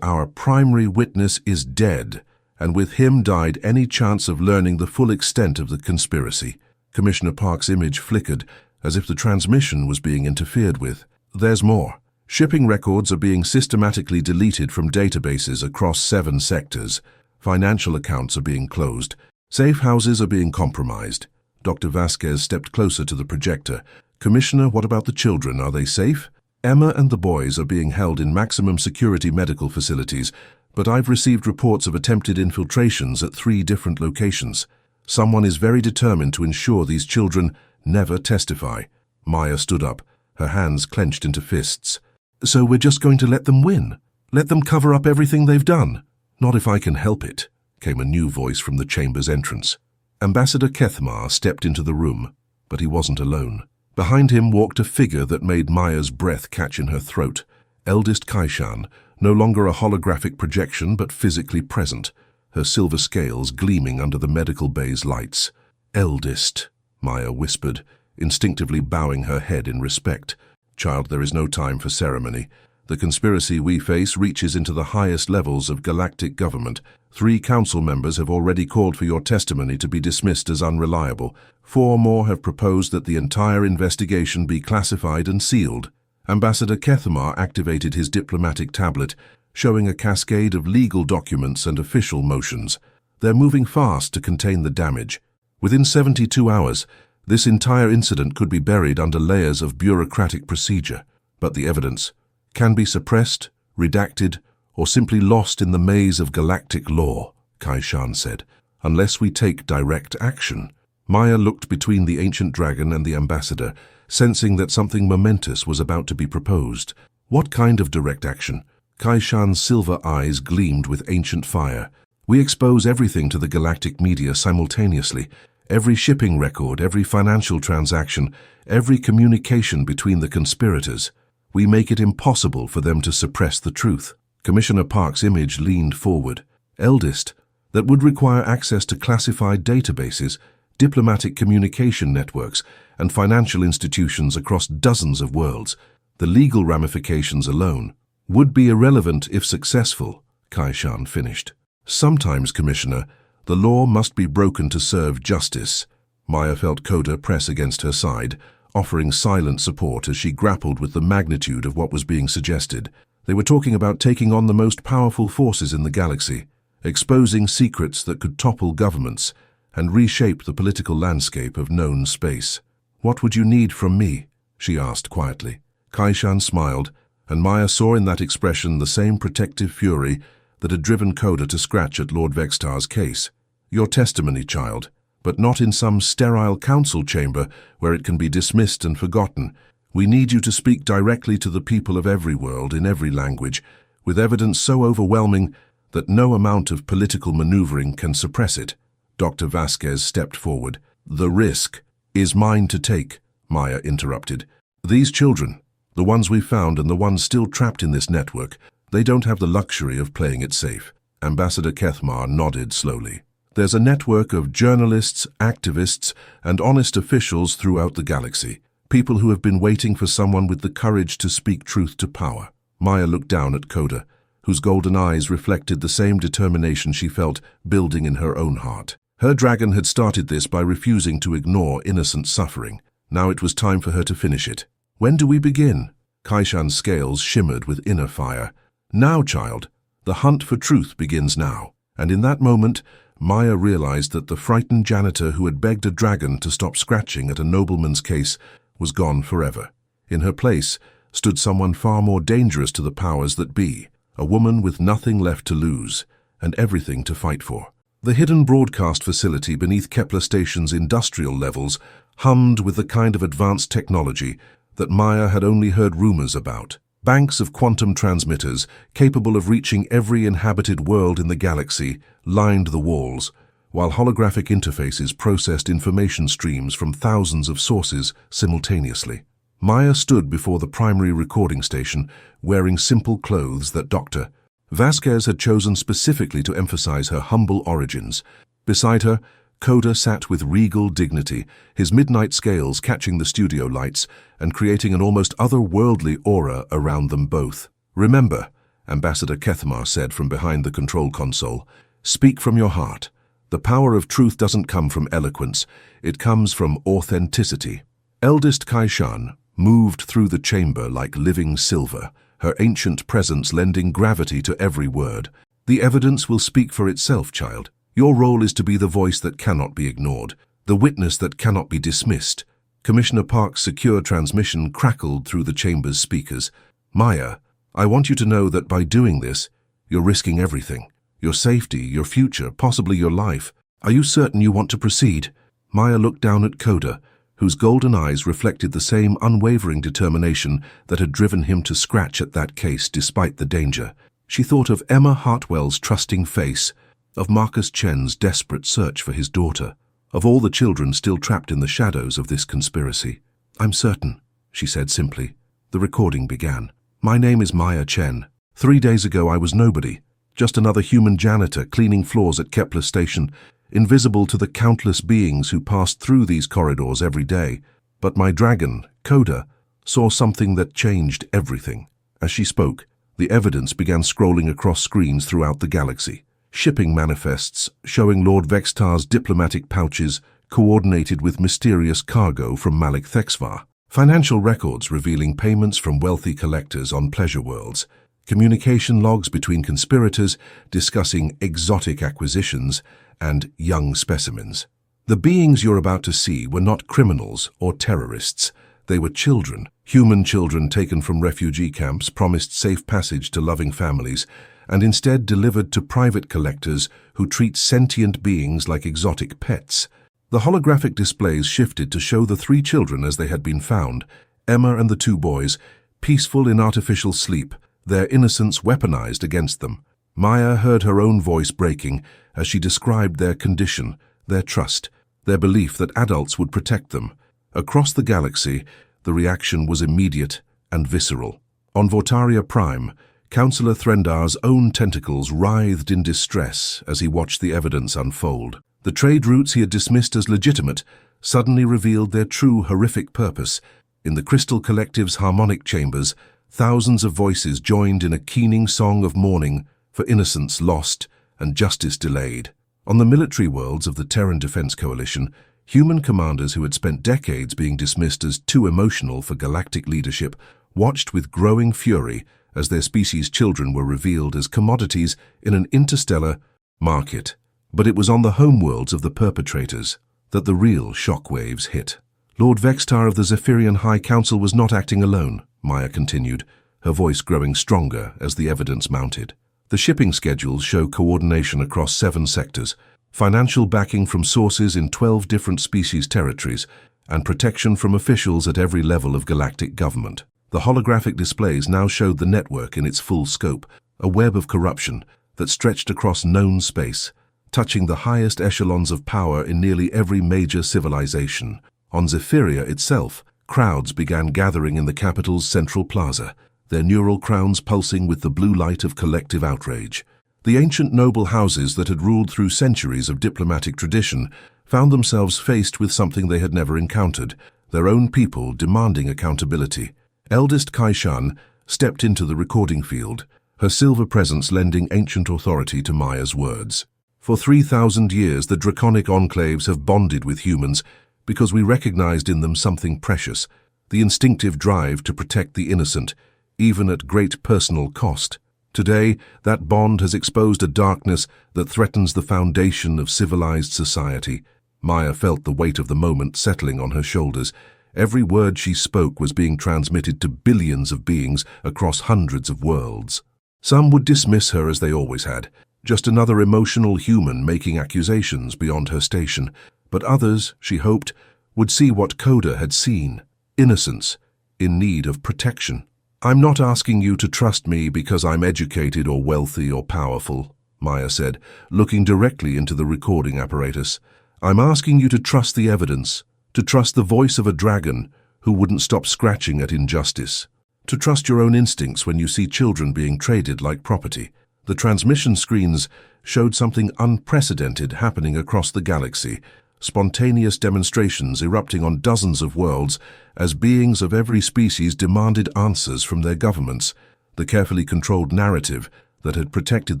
our primary witness is dead, and with him died any chance of learning the full extent of the conspiracy. Commissioner Park's image flickered, as if the transmission was being interfered with. There's more. Shipping records are being systematically deleted from databases across 7 sectors. Financial accounts are being closed. Safe houses are being compromised. Dr. Vasquez stepped closer to the projector. Commissioner, what about the children? Are they safe? Emma and the boys are being held in maximum security medical facilities, but I've received reports of attempted infiltrations at 3 different locations. Someone is very determined to ensure these children never testify. Maya stood up, her hands clenched into fists. So we're just going to let them win? Let them cover up everything they've done? Not if I can help it, came a new voice from the chamber's entrance. Ambassador Kethmar stepped into the room, but he wasn't alone. Behind him walked a figure that made Maya's breath catch in her throat. Eldest Kaishan, no longer a holographic projection but physically present, her silver scales gleaming under the medical bay's lights. Eldest, Maya whispered, instinctively bowing her head in respect. Child, there is no time for ceremony. The conspiracy we face reaches into the highest levels of galactic government. 3 council members have already called for your testimony to be dismissed as unreliable. 4 more have proposed that the entire investigation be classified and sealed. Ambassador Kethmar activated his diplomatic tablet, showing a cascade of legal documents and official motions. They're moving fast to contain the damage. Within 72 hours, this entire incident could be buried under layers of bureaucratic procedure. But the evidence can be suppressed, redacted, or simply lost in the maze of galactic law, Kaishan said, unless we take direct action. Maya looked between the ancient dragon and the ambassador, sensing that something momentous was about to be proposed. What kind of direct action? Kaishan's silver eyes gleamed with ancient fire. We expose everything to the galactic media simultaneously. Every shipping record, every financial transaction, every communication between the conspirators. We make it impossible for them to suppress the truth. Commissioner Park's image leaned forward. Eldest, that would require access to classified databases, diplomatic communication networks, and financial institutions across dozens of worlds. The legal ramifications alone would be irrelevant if successful, Kaishan finished. Sometimes, Commissioner, the law must be broken to serve justice. Maya felt Koda press against her side, offering silent support as she grappled with the magnitude of what was being suggested. They were talking about taking on the most powerful forces in the galaxy, exposing secrets that could topple governments and reshape the political landscape of known space. What would you need from me? She asked quietly. Kaishan smiled, and Maya saw in that expression the same protective fury that had driven Koda to scratch at Lord Vextar's case. Your testimony, child, but not in some sterile council chamber where it can be dismissed and forgotten. We need you to speak directly to the people of every world in every language, with evidence so overwhelming that no amount of political maneuvering can suppress it. Dr. Vasquez stepped forward. "The risk is mine to take," Maya interrupted. "These children, the ones we found and the ones still trapped in this network, they don't have the luxury of playing it safe." Ambassador Kethmar nodded slowly. "There's a network of journalists, activists, and honest officials throughout the galaxy. People who have been waiting for someone with the courage to speak truth to power." Maya looked down at Koda, whose golden eyes reflected the same determination she felt building in her own heart. Her dragon had started this by refusing to ignore innocent suffering. Now it was time for her to finish it. "When do we begin?" Kaishan's scales shimmered with inner fire. "Now, child. The hunt for truth begins now." And in that moment, Maya realized that the frightened janitor who had begged a dragon to stop scratching at a nobleman's case was gone forever. In her place stood someone far more dangerous to the powers that be, a woman with nothing left to lose and everything to fight for. The hidden broadcast facility beneath Kepler Station's industrial levels hummed with the kind of advanced technology that Maya had only heard rumors about. Banks of quantum transmitters, capable of reaching every inhabited world in the galaxy, lined the walls, while holographic interfaces processed information streams from thousands of sources simultaneously. Maya stood before the primary recording station, wearing simple clothes that Dr. Vasquez had chosen specifically to emphasize her humble origins. Beside her, Koda sat with regal dignity, his midnight scales catching the studio lights and creating an almost otherworldly aura around them both. "Remember," Ambassador Kethmar said from behind the control console, "speak from your heart. The power of truth doesn't come from eloquence, it comes from authenticity." Eldest Kaishan moved through the chamber like living silver, her ancient presence lending gravity to every word. "The evidence will speak for itself, child. Your role is to be the voice that cannot be ignored, the witness that cannot be dismissed." Commissioner Park's secure transmission crackled through the chamber's speakers. "Maya, I want you to know that by doing this, you're risking everything. Your safety, your future, possibly your life. Are you certain you want to proceed?" Maya looked down at Koda, whose golden eyes reflected the same unwavering determination that had driven him to scratch at that case despite the danger. She thought of Emma Hartwell's trusting face, of Marcus Chen's desperate search for his daughter, of all the children still trapped in the shadows of this conspiracy. "I'm certain," she said simply. The recording began. "My name is Maya Chen. 3 days ago I was nobody, just another human janitor cleaning floors at Kepler Station, invisible to the countless beings who passed through these corridors every day. But my dragon, Koda, saw something that changed everything." As she spoke, the evidence began scrolling across screens throughout the galaxy. Shipping manifests showing Lord Vextar's diplomatic pouches coordinated with mysterious cargo from Malik Thexvar. Financial records revealing payments from wealthy collectors on pleasure worlds. Communication logs between conspirators discussing exotic acquisitions and young specimens. The beings you're about to see were not criminals or terrorists. They were children, human children taken from refugee camps, promised safe passage to loving families, and instead delivered to private collectors who treat sentient beings like exotic pets. The holographic displays shifted to show the 3 children as they had been found, Emma and the 2 boys, peaceful in artificial sleep, their innocence weaponized against them. Maya heard her own voice breaking as she described their condition, their trust, their belief that adults would protect them. Across the galaxy, the reaction was immediate and visceral. On Vortaria Prime, Councillor Threndar's own tentacles writhed in distress as he watched the evidence unfold. The trade routes he had dismissed as legitimate suddenly revealed their true horrific purpose. In the Crystal Collective's harmonic chambers, thousands of voices joined in a keening song of mourning for innocence lost and justice delayed. On the military worlds of the Terran Defense Coalition, human commanders who had spent decades being dismissed as too emotional for galactic leadership watched with growing fury as their species' children were revealed as commodities in an interstellar market. But it was on the homeworlds of the perpetrators that the real shockwaves hit. Lord Vextar of the Zephyrian High Council was not acting alone, Maya continued, her voice growing stronger as the evidence mounted. The shipping schedules show coordination across 7 sectors, financial backing from sources in 12 different species territories, and protection from officials at every level of galactic government. The holographic displays now showed the network in its full scope, a web of corruption that stretched across known space. touching the highest echelons of power in nearly every major civilization. On Zephyria itself, crowds began gathering in the capital's central plaza, their neural crowns pulsing with the blue light of collective outrage. The ancient noble houses that had ruled through centuries of diplomatic tradition found themselves faced with something they had never encountered, their own people demanding accountability. Eldest Kaishan stepped into the recording field, her silver presence lending ancient authority to Maya's words. For 3,000 years, the draconic enclaves have bonded with humans because we recognized in them something precious, the instinctive drive to protect the innocent, even at great personal cost. Today, that bond has exposed a darkness that threatens the foundation of civilized society. Maya felt the weight of the moment settling on her shoulders. Every word she spoke was being transmitted to billions of beings across hundreds of worlds. Some would dismiss her as they always had, just another emotional human making accusations beyond her station. But others, she hoped, would see what Koda had seen: innocence in need of protection. "I'm not asking you to trust me because I'm educated or wealthy or powerful," Maya said, looking directly into the recording apparatus. "I'm asking you to trust the evidence, to trust the voice of a dragon who wouldn't stop scratching at injustice, to trust your own instincts when you see children being traded like property." The transmission screens showed something unprecedented happening across the galaxy, spontaneous demonstrations erupting on dozens of worlds as beings of every species demanded answers from their governments. The carefully controlled narrative that had protected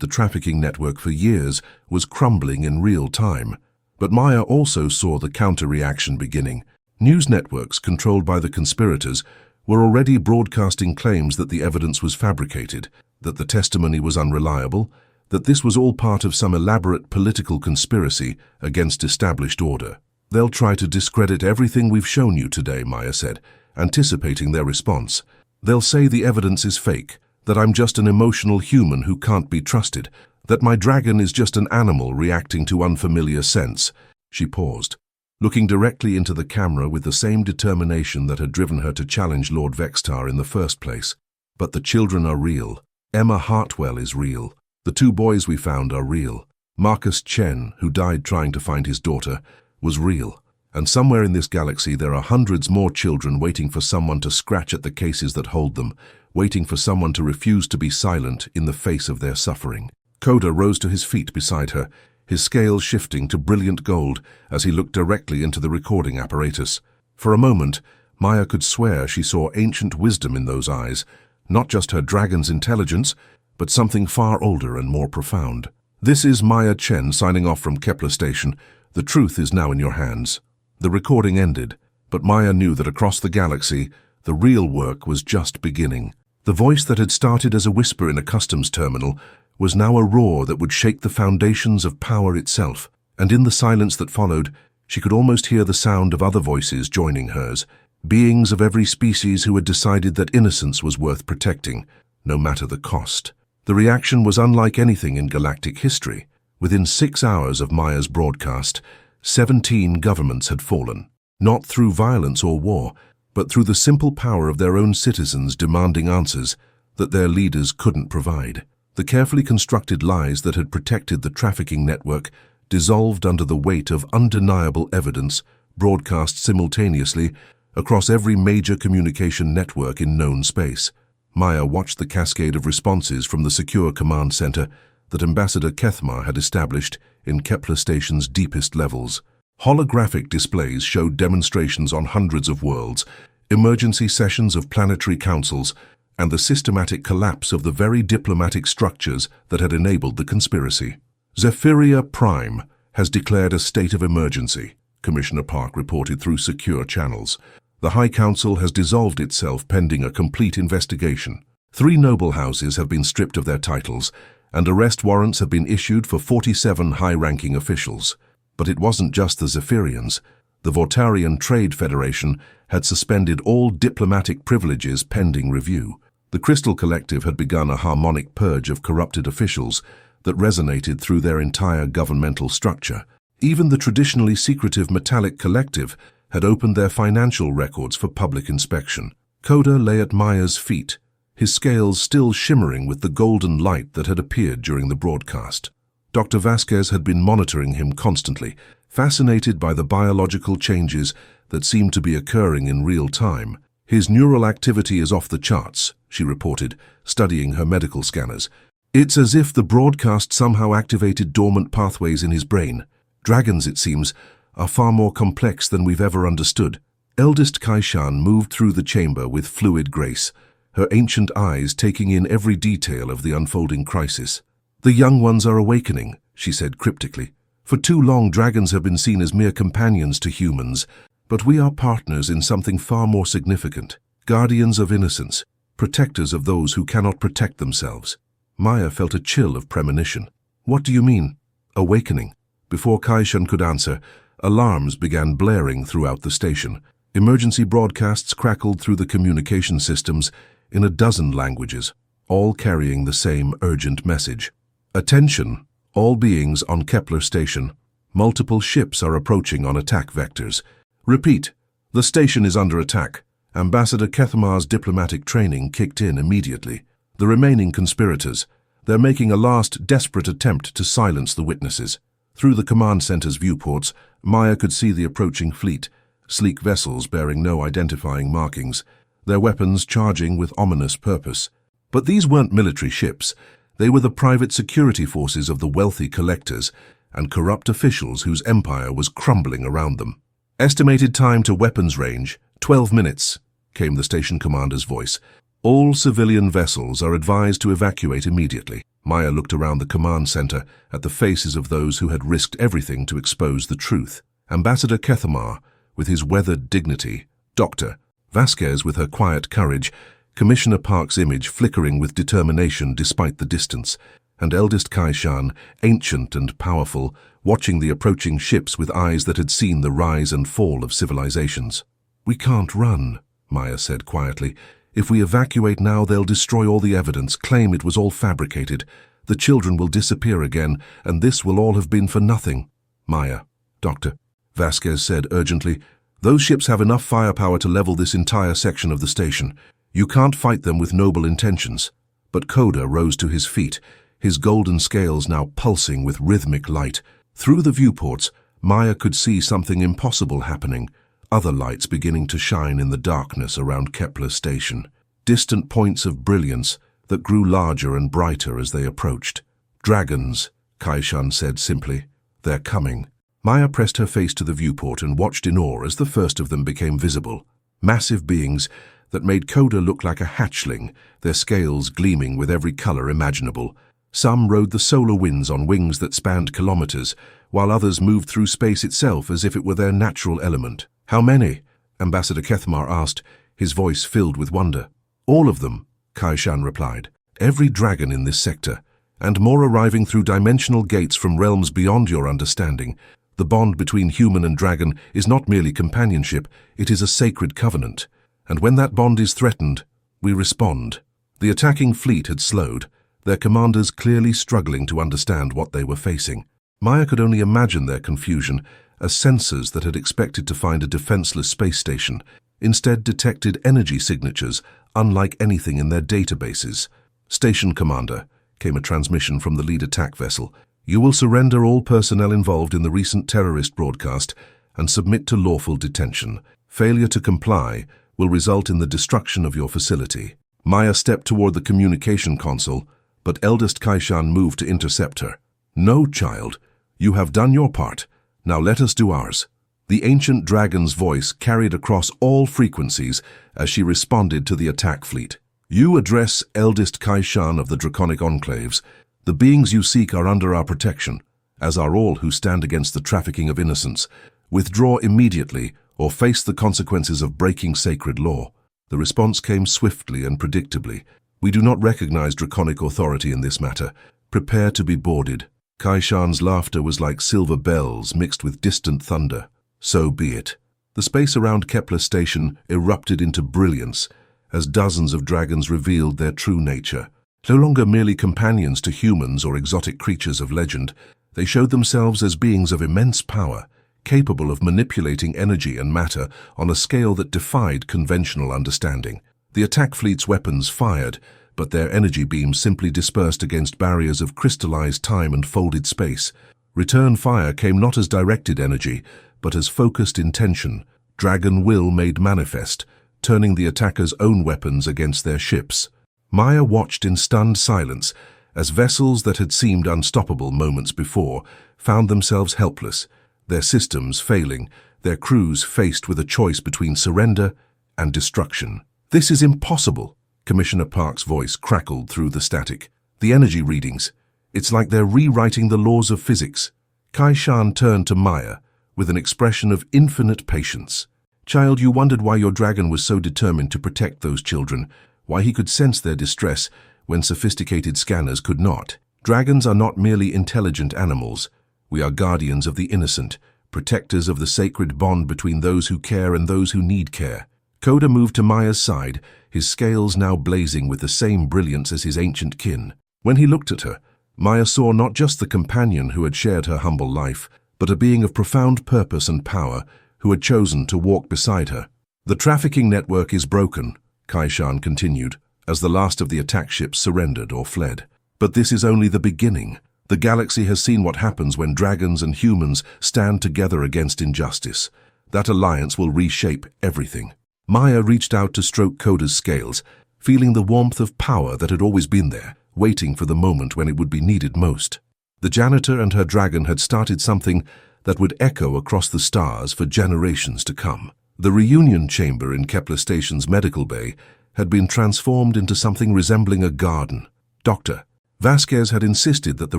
the trafficking network for years was crumbling in real time. But Maya also saw the counter-reaction beginning. News networks controlled by the conspirators were already broadcasting claims that the evidence was fabricated, that the testimony was unreliable, that this was all part of some elaborate political conspiracy against established order. "They'll try to discredit everything we've shown you today," Maya said, anticipating their response. "They'll say the evidence is fake, that I'm just an emotional human who can't be trusted, that my dragon is just an animal reacting to unfamiliar scents." She paused, looking directly into the camera with the same determination that had driven her to challenge Lord Vextar in the first place. "But the children are real. Emma Hartwell is real. The 2 boys we found are real. Marcus Chen, who died trying to find his daughter, was real. And somewhere in this galaxy there are hundreds more children waiting for someone to scratch at the cases that hold them, waiting for someone to refuse to be silent in the face of their suffering." Koda rose to his feet beside her, his scales shifting to brilliant gold as he looked directly into the recording apparatus. For a moment, Maya could swear she saw ancient wisdom in those eyes, not just her dragon's intelligence, but something far older and more profound. "This is Maya Chen signing off from Kepler Station. The truth is now in your hands." The recording ended, but Maya knew that across the galaxy, the real work was just beginning. The voice that had started as a whisper in a customs terminal was now a roar that would shake the foundations of power itself. And in the silence that followed, she could almost hear the sound of other voices joining hers, beings of every species who had decided that innocence was worth protecting, no matter the cost. The reaction was unlike anything in galactic history. Within 6 hours of Maya's broadcast, 17 governments had fallen, not through violence or war, but through the simple power of their own citizens demanding answers that their leaders couldn't provide. The carefully constructed lies that had protected the trafficking network dissolved under the weight of undeniable evidence broadcast simultaneously across every major communication network in known space. Maya watched the cascade of responses from the secure command center that Ambassador Kethmar had established in Kepler Station's deepest levels. Holographic displays showed demonstrations on hundreds of worlds, emergency sessions of planetary councils, and the systematic collapse of the very diplomatic structures that had enabled the conspiracy. "Zephyria Prime has declared a state of emergency," Commissioner Park reported through secure channels. "The High Council has dissolved itself pending a complete investigation. 3 noble houses have been stripped of their titles, and arrest warrants have been issued for 47 high-ranking officials. But it wasn't just the Zephyrians. The Vortarian Trade Federation had suspended all diplomatic privileges pending review. The Crystal Collective had begun a harmonic purge of corrupted officials that resonated through their entire governmental structure. Even the traditionally secretive Metallic Collective had opened their financial records for public inspection. Koda lay at Maya's feet, his scales still shimmering with the golden light that had appeared during the broadcast. Dr. Vasquez had been monitoring him constantly, fascinated by the biological changes that seemed to be occurring in real time. "His neural activity is off the charts," she reported, studying her medical scanners. "It's as if the broadcast somehow activated dormant pathways in his brain. Dragons, it seems, are far more complex than we've ever understood." Eldest Kaishan moved through the chamber with fluid grace, her ancient eyes taking in every detail of the unfolding crisis. "The young ones are awakening," she said cryptically. "For too long, dragons have been seen as mere companions to humans, but we are partners in something far more significant. Guardians of innocence, protectors of those who cannot protect themselves." Maya felt a chill of premonition. "What do you mean?" "Awakening." Before Kaishan could answer, alarms began blaring throughout the station. Emergency broadcasts crackled through the communication systems in a dozen languages, all carrying the same urgent message. "Attention, all beings on Kepler Station. Multiple ships are approaching on attack vectors. Repeat, the station is under attack." Ambassador Kethamar's diplomatic training kicked in immediately. The remaining conspirators, they're making a last desperate attempt to silence the witnesses. Through the command center's viewports, Maya could see the approaching fleet, sleek vessels bearing no identifying markings, their weapons charging with ominous purpose. But these weren't military ships. They were the private security forces of the wealthy collectors and corrupt officials whose empire was crumbling around them. "Estimated time to weapons range, 12 minutes, came the station commander's voice. "All civilian vessels are advised to evacuate immediately." Maya looked around the command center at the faces of those who had risked everything to expose the truth. Ambassador Kethamar, with his weathered dignity, Dr. Vasquez with her quiet courage, Commissioner Park's image flickering with determination despite the distance, and eldest Kaishan, ancient and powerful, watching the approaching ships with eyes that had seen the rise and fall of civilizations. "We can't run," Maya said quietly. "If we evacuate now, they'll destroy all the evidence, claim it was all fabricated. The children will disappear again, and this will all have been for nothing." "Maya, Doctor," Vasquez said urgently, "those ships have enough firepower to level this entire section of the station. You can't fight them with noble intentions." But Koda rose to his feet, his golden scales now pulsing with rhythmic light. Through the viewports, Maya could see something impossible happening, other lights beginning to shine in the darkness around Kepler Station, distant points of brilliance that grew larger and brighter as they approached. "Dragons," Kaishan said simply. "They're coming." Maya pressed her face to the viewport and watched in awe as the first of them became visible. Massive beings that made Koda look like a hatchling, their scales gleaming with every color imaginable. Some rode the solar winds on wings that spanned kilometers, while others moved through space itself as if it were their natural element. "How many?" Ambassador Kethamar asked, his voice filled with wonder. "All of them," Kaishan replied. "Every dragon in this sector, and more arriving through dimensional gates from realms beyond your understanding. The bond between human and dragon is not merely companionship, it is a sacred covenant. And when that bond is threatened, we respond." The attacking fleet had slowed, their commanders clearly struggling to understand what they were facing. Maya could only imagine their confusion as sensors that had expected to find a defenseless space station instead detected energy signatures unlike anything in their databases. "Station Commander," came a transmission from the lead attack vessel. "You will surrender all personnel involved in the recent terrorist broadcast and submit to lawful detention. Failure to comply will result in the destruction of your facility." Maya stepped toward the communication console, but eldest Kaishan moved to intercept her. "No, child. You have done your part. Now let us do ours." The ancient dragon's voice carried across all frequencies as she responded to the attack fleet. "You address eldest Kaishan of the Draconic Enclaves. The beings you seek are under our protection, as are all who stand against the trafficking of innocence. Withdraw immediately or face the consequences of breaking sacred law." The response came swiftly and predictably. "We do not recognize draconic authority in this matter. Prepare to be boarded." Kaishan's laughter was like silver bells mixed with distant thunder. "So be it." The space around Kepler Station erupted into brilliance as dozens of dragons revealed their true nature. No longer merely companions to humans or exotic creatures of legend, they showed themselves as beings of immense power, capable of manipulating energy and matter on a scale that defied conventional understanding. The attack fleet's weapons fired, but their energy beams simply dispersed against barriers of crystallized time and folded space. Return fire came not as directed energy, but as focused intention, dragon will made manifest, turning the attackers' own weapons against their ships. Maya watched in stunned silence as vessels that had seemed unstoppable moments before found themselves helpless, their systems failing, their crews faced with a choice between surrender and destruction. "This is impossible," Commissioner Park's voice crackled through the static. "The energy readings. It's like they're rewriting the laws of physics." Kai-Shan turned to Maya with an expression of infinite patience. "Child, you wondered why your dragon was so determined to protect those children, why he could sense their distress when sophisticated scanners could not. Dragons are not merely intelligent animals. We are guardians of the innocent, protectors of the sacred bond between those who care and those who need care." Koda moved to Maya's side, his scales now blazing with the same brilliance as his ancient kin. When he looked at her, Maya saw not just the companion who had shared her humble life, but a being of profound purpose and power who had chosen to walk beside her. "The trafficking network is broken," Kai-Shan continued, as the last of the attack ships surrendered or fled. "But this is only the beginning. The galaxy has seen what happens when dragons and humans stand together against injustice. That alliance will reshape everything." Maya reached out to stroke Koda's scales, feeling the warmth of power that had always been there, waiting for the moment when it would be needed most. The janitor and her dragon had started something that would echo across the stars for generations to come. The reunion chamber in Kepler Station's medical bay had been transformed into something resembling a garden. Dr. Vasquez had insisted that the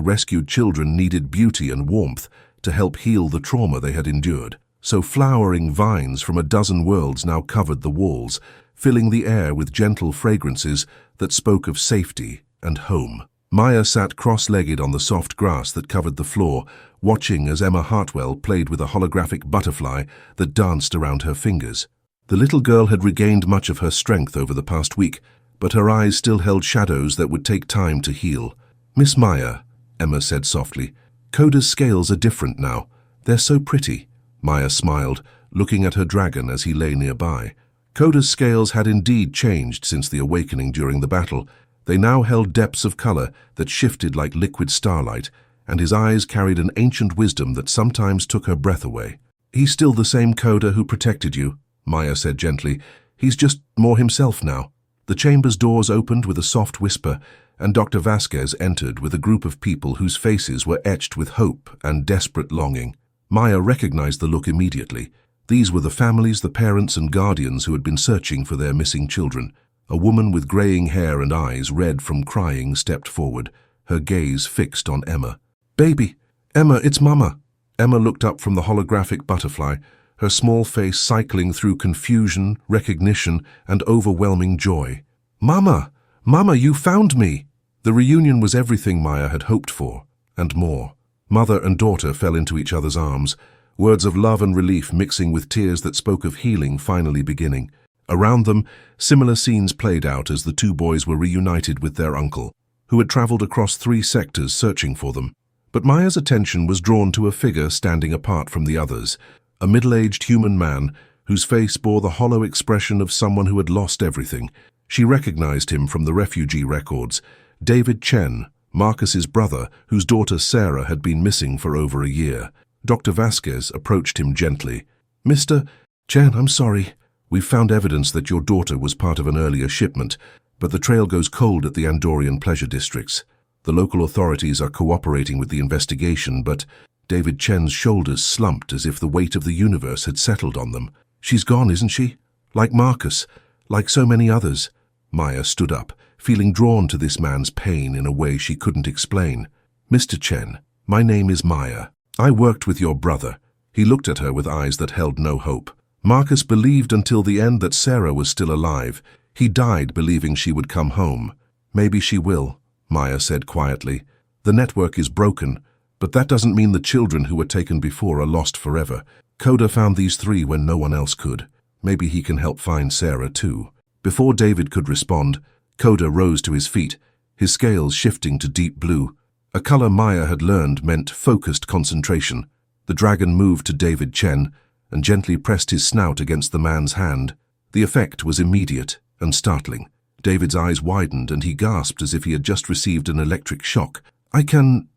rescued children needed beauty and warmth to help heal the trauma they had endured. So flowering vines from a dozen worlds now covered the walls, filling the air with gentle fragrances that spoke of safety and home. Maya sat cross-legged on the soft grass that covered the floor, watching as Emma Hartwell played with a holographic butterfly that danced around her fingers. The little girl had regained much of her strength over the past week, but her eyes still held shadows that would take time to heal. "Miss Maya," Emma said softly, "Koda's scales are different now. They're so pretty." Maya smiled, looking at her dragon as he lay nearby. Koda's scales had indeed changed since the awakening during the battle. They now held depths of color that shifted like liquid starlight, and his eyes carried an ancient wisdom that sometimes took her breath away. "He's still the same Koda who protected you," Maya said gently. "He's just more himself now." The chamber's doors opened with a soft whisper, and Dr. Vasquez entered with a group of people whose faces were etched with hope and desperate longing. Maya recognized the look immediately. These were the families, the parents and guardians who had been searching for their missing children. A woman with graying hair and eyes red from crying stepped forward, her gaze fixed on Emma. "Baby! Emma, it's Mama!" Emma looked up from the holographic butterfly, her small face cycling through confusion, recognition, and overwhelming joy. "Mama! Mama, you found me!" The reunion was everything Maya had hoped for, and more. Mother and daughter fell into each other's arms, words of love and relief mixing with tears that spoke of healing finally beginning. Around them, similar scenes played out as the two boys were reunited with their uncle, who had traveled across 3 sectors searching for them. But Maya's attention was drawn to a figure standing apart from the others, a middle-aged human man whose face bore the hollow expression of someone who had lost everything. She recognized him from the refugee records, David Chen, Marcus's brother, whose daughter Sarah had been missing for over a year. Dr. Vasquez approached him gently. "Mr. Chen, I'm sorry. We've found evidence that your daughter was part of an earlier shipment, but the trail goes cold at the Andorian pleasure districts. The local authorities are cooperating with the investigation, but..." David Chen's shoulders slumped as if the weight of the universe had settled on them. "She's gone, isn't she? Like Marcus, like so many others." Maya stood up, feeling drawn to this man's pain in a way she couldn't explain. "Mr. Chen, my name is Maya. I worked with your brother." He looked at her with eyes that held no hope. "Marcus believed until the end that Sarah was still alive. He died believing she would come home. Maybe she will," Maya said quietly. "The network is broken, but that doesn't mean the children who were taken before are lost forever. Koda found these 3 when no one else could. Maybe he can help find Sarah too." Before David could respond, Koda rose to his feet, his scales shifting to deep blue. A color Maya had learned meant focused concentration. The dragon moved to David Chen and gently pressed his snout against the man's hand. The effect was immediate and startling. David's eyes widened and he gasped as if he had just received an electric shock. I can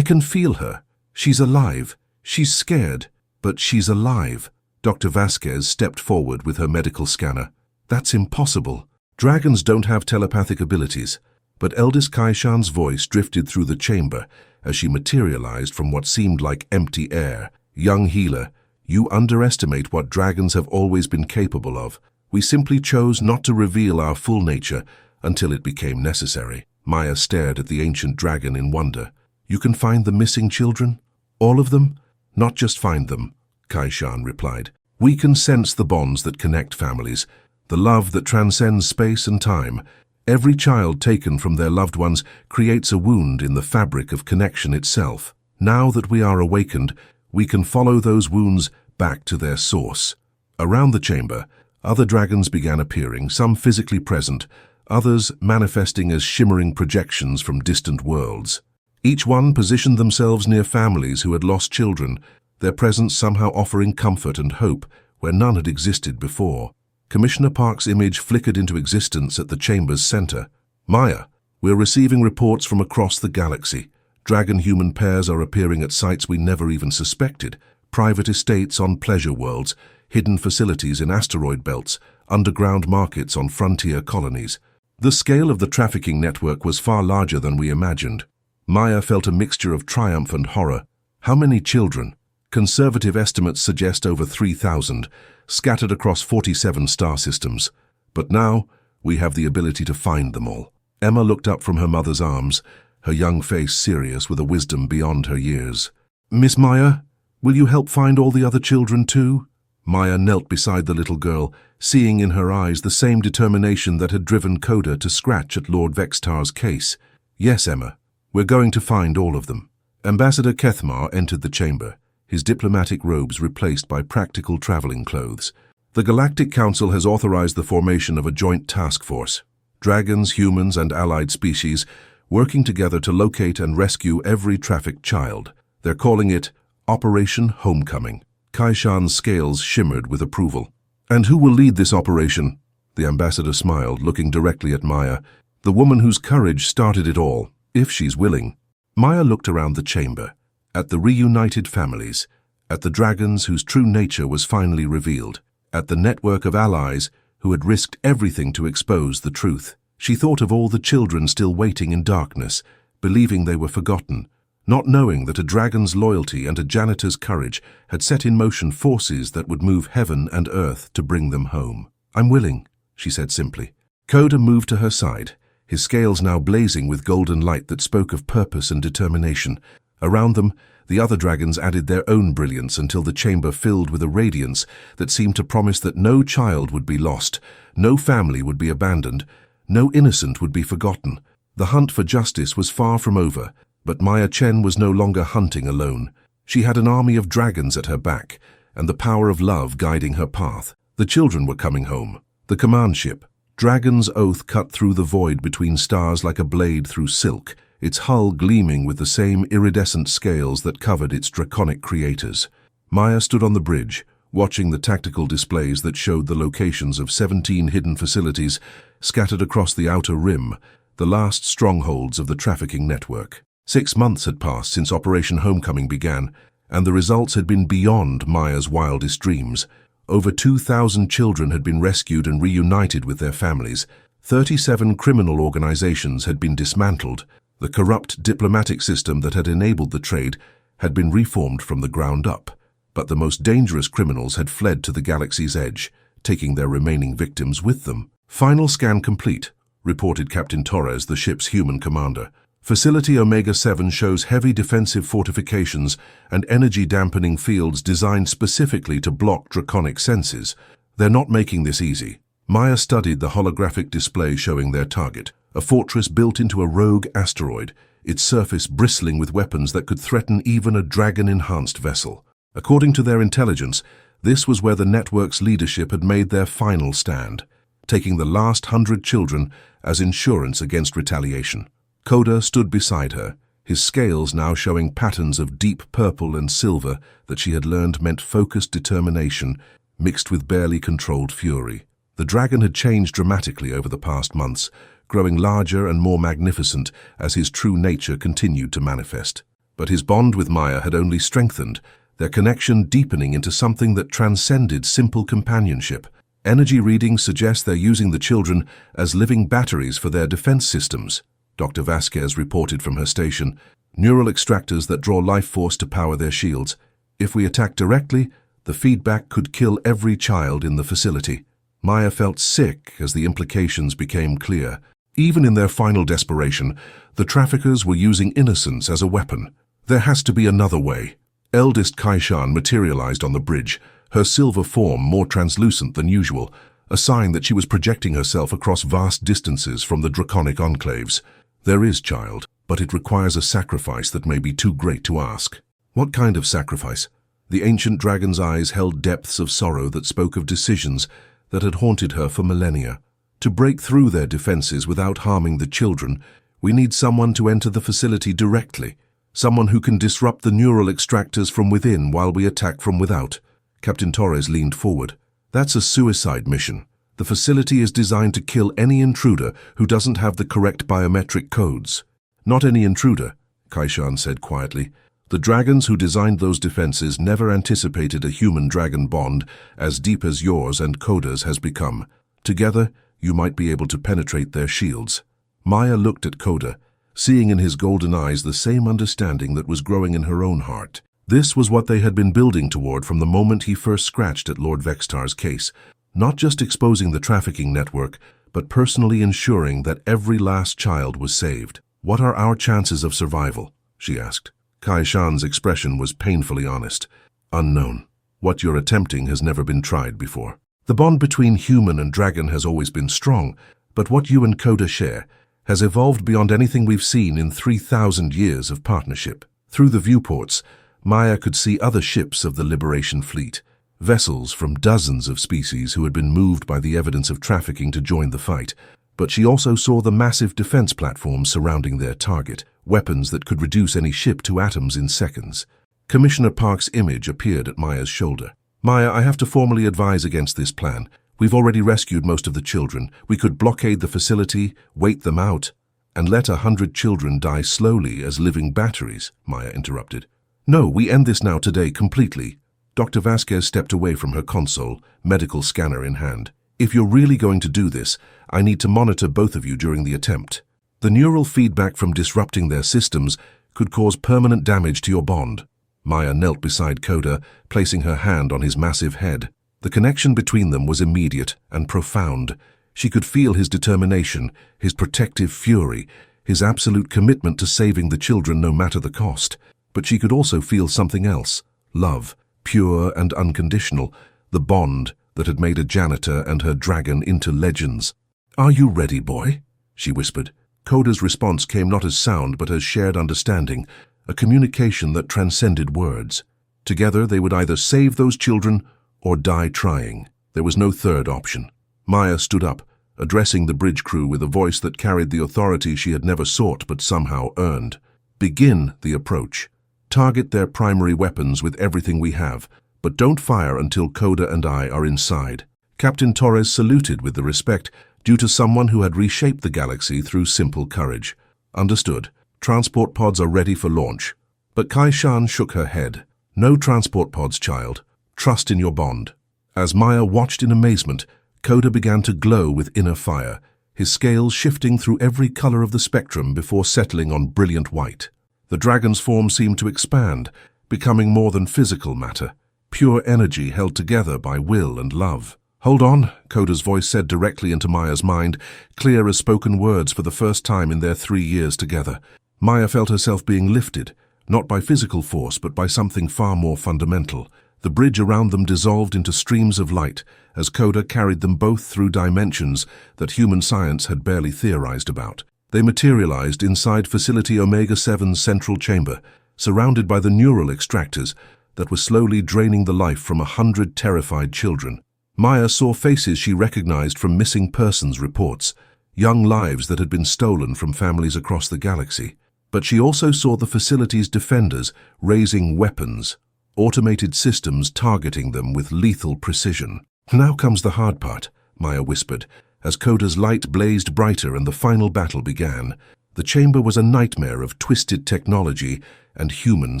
feel her. She's alive. She's scared, but she's alive. Dr. Vasquez stepped forward with her medical scanner. That's impossible. Dragons don't have telepathic abilities. But eldest Kaishan's voice drifted through the chamber as she materialized from what seemed like empty air. Young healer, you underestimate what dragons have always been capable of. We simply chose not to reveal our full nature until it became necessary. Maya stared at the ancient dragon in wonder. You can find the missing children? All of them? Not just find them, Kaishan replied. We can sense the bonds that connect families, the love that transcends space and time. Every child taken from their loved ones creates a wound in the fabric of connection itself. Now that we are awakened, we can follow those wounds back to their source. Around the chamber, other dragons began appearing, some physically present, others manifesting as shimmering projections from distant worlds. Each one positioned themselves near families who had lost children, their presence somehow offering comfort and hope where none had existed before. Commissioner Park's image flickered into existence at the chamber's center. Maya, we're receiving reports from across the galaxy. Dragon-human pairs are appearing at sites we never even suspected. Private estates on pleasure worlds, hidden facilities in asteroid belts, underground markets on frontier colonies. The scale of the trafficking network was far larger than we imagined. Maya felt a mixture of triumph and horror. How many children? Conservative estimates suggest over 3,000, scattered across 47 star systems. But now, we have the ability to find them all. Emma looked up from her mother's arms, her young face serious with a wisdom beyond her years. Miss Maya, will you help find all the other children too? Maya knelt beside the little girl, seeing in her eyes the same determination that had driven Koda to scratch at Lord Vextar's case. Yes, Emma, we're going to find all of them. Ambassador Kethmar entered the chamber, his diplomatic robes replaced by practical traveling clothes. The Galactic Council has authorized the formation of a joint task force. Dragons, humans, and allied species working together to locate and rescue every trafficked child. They're calling it Operation Homecoming. Kaishan's scales shimmered with approval. And who will lead this operation? The ambassador smiled, looking directly at Maya. The woman whose courage started it all, if she's willing. Maya looked around the chamber, at the reunited families, at the dragons whose true nature was finally revealed, at the network of allies who had risked everything to expose the truth. She thought of all the children still waiting in darkness, believing they were forgotten, not knowing that a dragon's loyalty and a janitor's courage had set in motion forces that would move heaven and earth to bring them home. I'm willing, she said simply. Koda moved to her side, his scales now blazing with golden light that spoke of purpose and determination. Around them, the other dragons added their own brilliance until the chamber filled with a radiance that seemed to promise that no child would be lost, no family would be abandoned, no innocent would be forgotten. The hunt for justice was far from over, but Maya Chen was no longer hunting alone. She had an army of dragons at her back, and the power of love guiding her path. The children were coming home. The command ship, Dragon's Oath, cut through the void between stars like a blade through silk, its hull gleaming with the same iridescent scales that covered its draconic creators. Maya stood on the bridge, watching the tactical displays that showed the locations of 17 hidden facilities scattered across the outer rim, the last strongholds of the trafficking network. 6 months had passed since Operation Homecoming began, and the results had been beyond Maya's wildest dreams. Over 2,000 children had been rescued and reunited with their families. 37 criminal organizations had been dismantled. The corrupt diplomatic system that had enabled the trade had been reformed from the ground up. But the most dangerous criminals had fled to the galaxy's edge, taking their remaining victims with them. Final scan complete, reported Captain Torres, the ship's human commander. Facility Omega-7 shows heavy defensive fortifications and energy-dampening fields designed specifically to block draconic senses. They're not making this easy. Maya studied the holographic display showing their target, a fortress built into a rogue asteroid, its surface bristling with weapons that could threaten even a dragon-enhanced vessel. According to their intelligence, this was where the network's leadership had made their final stand, taking the last 100 children as insurance against retaliation. Koda stood beside her, his scales now showing patterns of deep purple and silver that she had learned meant focused determination mixed with barely controlled fury. The dragon had changed dramatically over the past months, growing larger and more magnificent as his true nature continued to manifest. But his bond with Maya had only strengthened, their connection deepening into something that transcended simple companionship. Energy readings suggest they're using the children as living batteries for their defense systems, Dr. Vasquez reported from her station. Neural extractors that draw life force to power their shields. If we attack directly, the feedback could kill every child in the facility. Maya felt sick as the implications became clear. Even in their final desperation, the traffickers were using innocence as a weapon. There has to be another way. Eldest Kaishan materialized on the bridge, her silver form more translucent than usual, a sign that she was projecting herself across vast distances from the draconic enclaves. There is, child, but it requires a sacrifice that may be too great to ask. What kind of sacrifice? The ancient dragon's eyes held depths of sorrow that spoke of decisions that had haunted her for millennia. To break through their defenses without harming the children, we need someone to enter the facility directly, someone who can disrupt the neural extractors from within while we attack from without. Captain Torres leaned forward. That's a suicide mission. The facility is designed to kill any intruder who doesn't have the correct biometric codes. Not any intruder, Kaishan said quietly. The dragons who designed those defenses never anticipated a human-dragon bond as deep as yours and Koda's has become. Together, you might be able to penetrate their shields. Maya looked at Koda, seeing in his golden eyes the same understanding that was growing in her own heart. This was what they had been building toward from the moment he first scratched at Lord Vextar's case. Not just exposing the trafficking network, but personally ensuring that every last child was saved. What are our chances of survival? She asked. Kaishan's expression was painfully honest. Unknown. What you're attempting has never been tried before. The bond between human and dragon has always been strong, but what you and Koda share has evolved beyond anything we've seen in 3,000 years of partnership. Through the viewports, Maya could see other ships of the Liberation Fleet, vessels from dozens of species who had been moved by the evidence of trafficking to join the fight. But she also saw the massive defense platforms surrounding their target, weapons that could reduce any ship to atoms in seconds. Commissioner Park's image appeared at Maya's shoulder. Maya, I have to formally advise against this plan. We've already rescued most of the children. We could blockade the facility, wait them out, and let 100 children die slowly as living batteries, Maya interrupted. No, we end this now today completely. Dr. Vasquez stepped away from her console, medical scanner in hand. If you're really going to do this, I need to monitor both of you during the attempt. The neural feedback from disrupting their systems could cause permanent damage to your bond. Maya knelt beside Koda, placing her hand on his massive head. The connection between them was immediate and profound. She could feel his determination, his protective fury, his absolute commitment to saving the children no matter the cost. But she could also feel something else, love, pure and unconditional, the bond that had made a janitor and her dragon into legends. Are you ready, boy? She whispered. Koda's response came not as sound but as shared understanding, a communication that transcended words. Together they would either save those children or die trying. There was no third option. Maya stood up, addressing the bridge crew with a voice that carried the authority she had never sought but somehow earned. Begin the approach. Target their primary weapons with everything we have, but don't fire until Koda and I are inside. Captain Torres saluted with the respect due to someone who had reshaped the galaxy through simple courage. Understood. Transport pods are ready for launch. But Kaishan shook her head. No transport pods, child. Trust in your bond. As Maya watched in amazement, Koda began to glow with inner fire, his scales shifting through every color of the spectrum before settling on brilliant white. The dragon's form seemed to expand, becoming more than physical matter, pure energy held together by will and love. Hold on, Koda's voice said directly into Maya's mind, clear as spoken words for the first time in their 3 years together. Maya felt herself being lifted, not by physical force but by something far more fundamental. The bridge around them dissolved into streams of light as Koda carried them both through dimensions that human science had barely theorized about. They materialized inside Facility Omega-7's central chamber, surrounded by the neural extractors that were slowly draining the life from 100 terrified children. Maya saw faces she recognized from missing persons reports, young lives that had been stolen from families across the galaxy. But she also saw the facility's defenders raising weapons, automated systems targeting them with lethal precision. Now comes the hard part, Maya whispered, as Koda's light blazed brighter and the final battle began. The chamber was a nightmare of twisted technology and human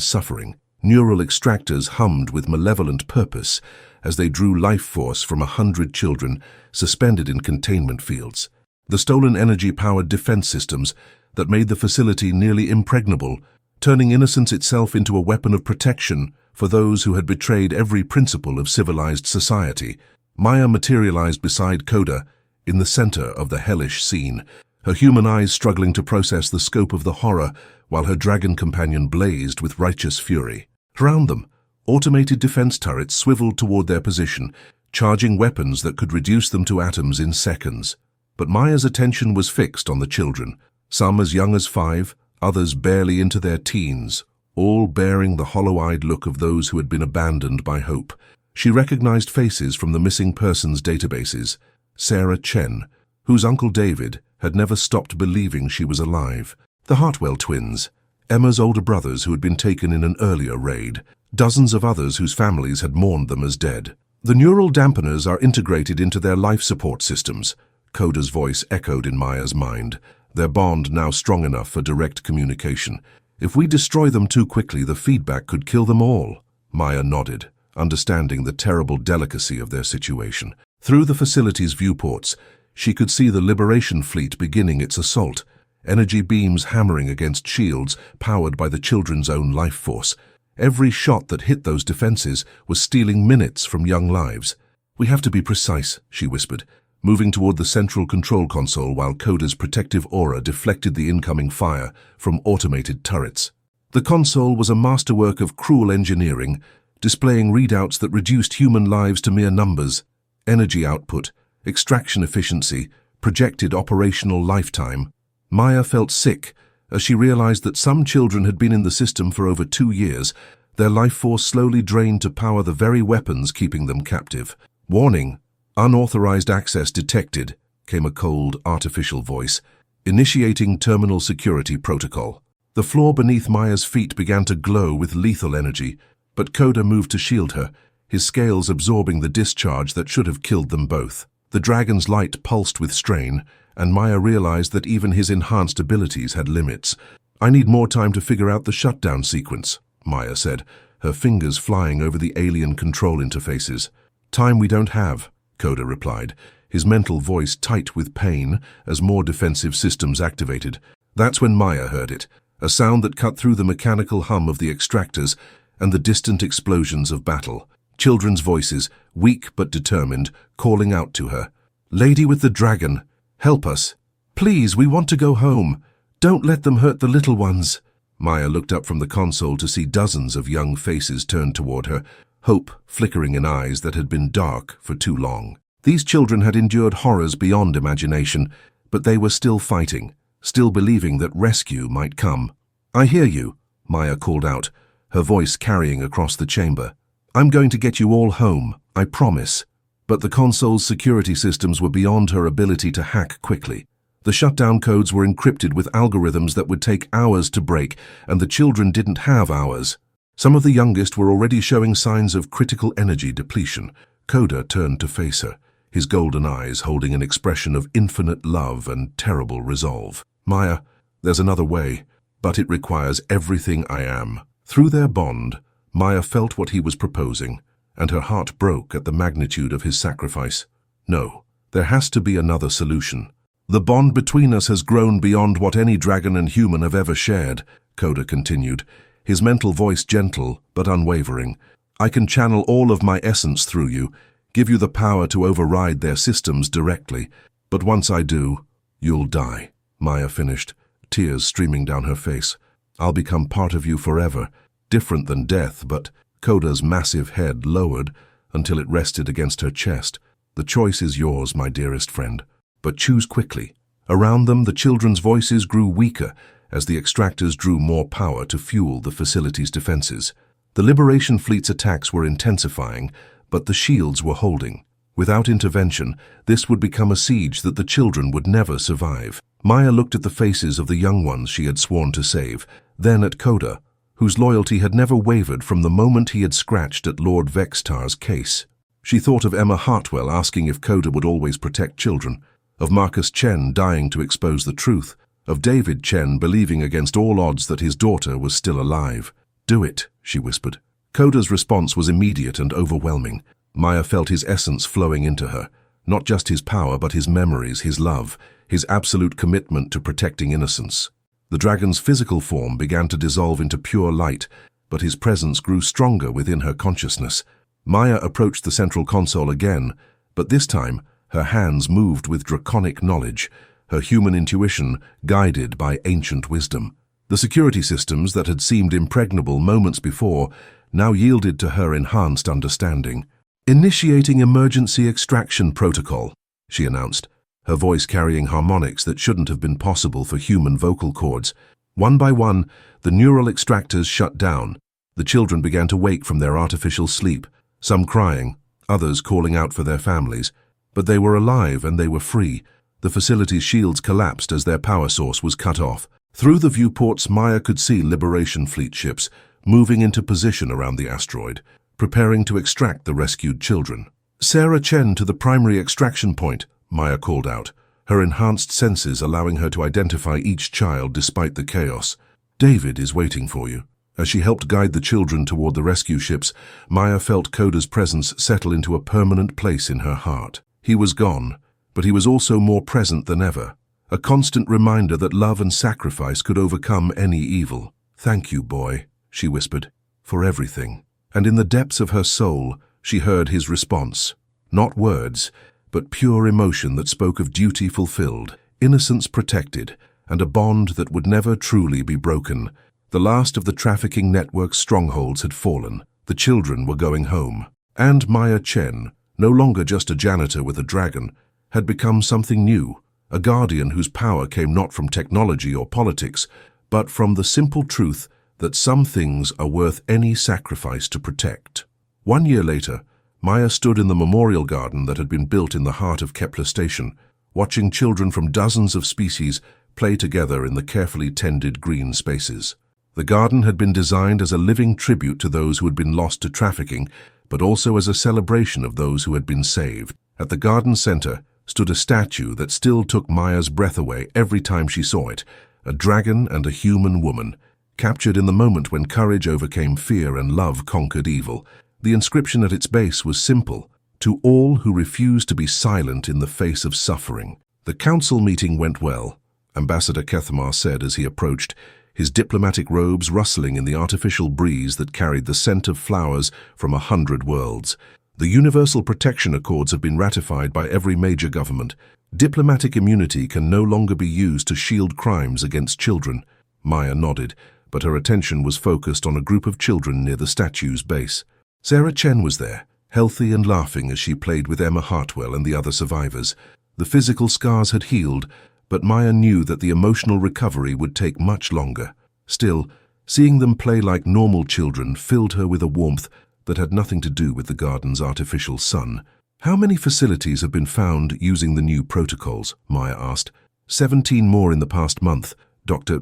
suffering. Neural extractors hummed with malevolent purpose as they drew life force from 100 children suspended in containment fields. The stolen energy powered defense systems that made the facility nearly impregnable, turning innocence itself into a weapon of protection for those who had betrayed every principle of civilized society. Maya materialized beside Koda in the center of the hellish scene, her human eyes struggling to process the scope of the horror while her dragon companion blazed with righteous fury. Around them, automated defense turrets swiveled toward their position, charging weapons that could reduce them to atoms in seconds. But Maya's attention was fixed on the children, some as young as 5, others barely into their teens, all bearing the hollow-eyed look of those who had been abandoned by hope. She recognized faces from the missing persons databases. Sarah Chen, whose Uncle David had never stopped believing she was alive. The Hartwell twins, Emma's older brothers who had been taken in an earlier raid. Dozens of others whose families had mourned them as dead. The neural dampeners are integrated into their life support systems. Koda's voice echoed in Maya's mind, their bond now strong enough for direct communication. If we destroy them too quickly, the feedback could kill them all. Maya nodded, understanding the terrible delicacy of their situation. Through the facility's viewports, she could see the Liberation Fleet beginning its assault, energy beams hammering against shields powered by the children's own life force. Every shot that hit those defenses was stealing minutes from young lives. "We have to be precise," she whispered, moving toward the central control console while Koda's protective aura deflected the incoming fire from automated turrets. The console was a masterwork of cruel engineering, displaying readouts that reduced human lives to mere numbers. Energy output, extraction efficiency, projected operational lifetime. Maya felt sick as she realized that some children had been in the system for over 2 years, their life force slowly drained to power the very weapons keeping them captive. "Warning, unauthorized access detected," came a cold, artificial voice, initiating terminal security protocol. The floor beneath Maya's feet began to glow with lethal energy, but Koda moved to shield her, his scales absorbing the discharge that should have killed them both. The dragon's light pulsed with strain, and Maya realized that even his enhanced abilities had limits. "I need more time to figure out the shutdown sequence," Maya said, her fingers flying over the alien control interfaces. "Time we don't have," Koda replied, his mental voice tight with pain as more defensive systems activated. That's when Maya heard it, a sound that cut through the mechanical hum of the extractors and the distant explosions of battle. Children's voices, weak but determined, calling out to her. "Lady with the dragon, help us. Please, we want to go home. Don't let them hurt the little ones." Maya looked up from the console to see dozens of young faces turned toward her, hope flickering in eyes that had been dark for too long. These children had endured horrors beyond imagination, but they were still fighting, still believing that rescue might come. "I hear you," Maya called out, her voice carrying across the chamber. "I'm going to get you all home, I promise." But the console's security systems were beyond her ability to hack quickly. The shutdown codes were encrypted with algorithms that would take hours to break, and the children didn't have hours. Some of the youngest were already showing signs of critical energy depletion. Koda turned to face her, his golden eyes holding an expression of infinite love and terrible resolve. "Maya, there's another way, but it requires everything I am." Through their bond, Maya felt what he was proposing, and her heart broke at the magnitude of his sacrifice. "No, there has to be another solution. The bond between us has grown beyond what any dragon and human have ever shared," Koda continued, his mental voice gentle but unwavering. "I can channel all of my essence through you, give you the power to override their systems directly. But once I do, you'll die," Maya finished, tears streaming down her face. "I'll become part of you forever, different than death, but..." Koda's massive head lowered until it rested against her chest. "The choice is yours, my dearest friend, but choose quickly." Around them, the children's voices grew weaker as the extractors drew more power to fuel the facility's defenses. The Liberation Fleet's attacks were intensifying, but the shields were holding. Without intervention, this would become a siege that the children would never survive. Maya looked at the faces of the young ones she had sworn to save, then at Koda, whose loyalty had never wavered from the moment he had scratched at Lord Vextar's case. She thought of Emma Hartwell asking if Koda would always protect children, of Marcus Chen dying to expose the truth, of David Chen believing against all odds that his daughter was still alive. "Do it," she whispered. Koda's response was immediate and overwhelming. Maya felt his essence flowing into her, not just his power but his memories, his love, his absolute commitment to protecting innocence. The dragon's physical form began to dissolve into pure light, but his presence grew stronger within her consciousness. Maya approached the central console again, but this time her hands moved with draconic knowledge, her human intuition guided by ancient wisdom. The security systems that had seemed impregnable moments before now yielded to her enhanced understanding. "Initiating emergency extraction protocol," she announced, her voice carrying harmonics that shouldn't have been possible for human vocal cords. One by one, the neural extractors shut down. The children began to wake from their artificial sleep, some crying, others calling out for their families. But they were alive and they were free. The facility's shields collapsed as their power source was cut off. Through the viewports, Maya could see Liberation Fleet ships moving into position around the asteroid, preparing to extract the rescued children. "Sarah Chen to the primary extraction point," Maya called out, her enhanced senses allowing her to identify each child despite the chaos. "David is waiting for you." As she helped guide the children toward the rescue ships, Maya felt Koda's presence settle into a permanent place in her heart. He was gone, but he was also more present than ever, a constant reminder that love and sacrifice could overcome any evil. "Thank you, boy," she whispered, "for everything." And in the depths of her soul, she heard his response. Not words, but pure emotion that spoke of duty fulfilled, innocence protected, and a bond that would never truly be broken. The last of the trafficking network's strongholds had fallen. The children were going home. And Maya Chen, no longer just a janitor with a dragon, had become something new, a guardian whose power came not from technology or politics, but from the simple truth that some things are worth any sacrifice to protect. 1 year later, Maya stood in the memorial garden that had been built in the heart of Kepler Station, watching children from dozens of species play together in the carefully tended green spaces. The garden had been designed as a living tribute to those who had been lost to trafficking, but also as a celebration of those who had been saved. At the garden center stood a statue that still took Maya's breath away every time she saw it, a dragon and a human woman, captured in the moment when courage overcame fear and love conquered evil. The inscription at its base was simple: "To all who refuse to be silent in the face of suffering." The council meeting went well, Ambassador Kethmar said as he approached, his diplomatic robes rustling in the artificial breeze that carried the scent of flowers from 100 worlds. The Universal Protection Accords have been ratified by every major government. Diplomatic immunity can no longer be used to shield crimes against children. Maya nodded, but her attention was focused on a group of children near the statue's base. Sarah Chen was there, healthy and laughing as she played with Emma Hartwell and the other survivors. The physical scars had healed, but Maya knew that the emotional recovery would take much longer. Still, seeing them play like normal children filled her with a warmth that had nothing to do with the garden's artificial sun. "How many facilities have been found using the new protocols?" Maya asked. 17 more in the past month, Dr.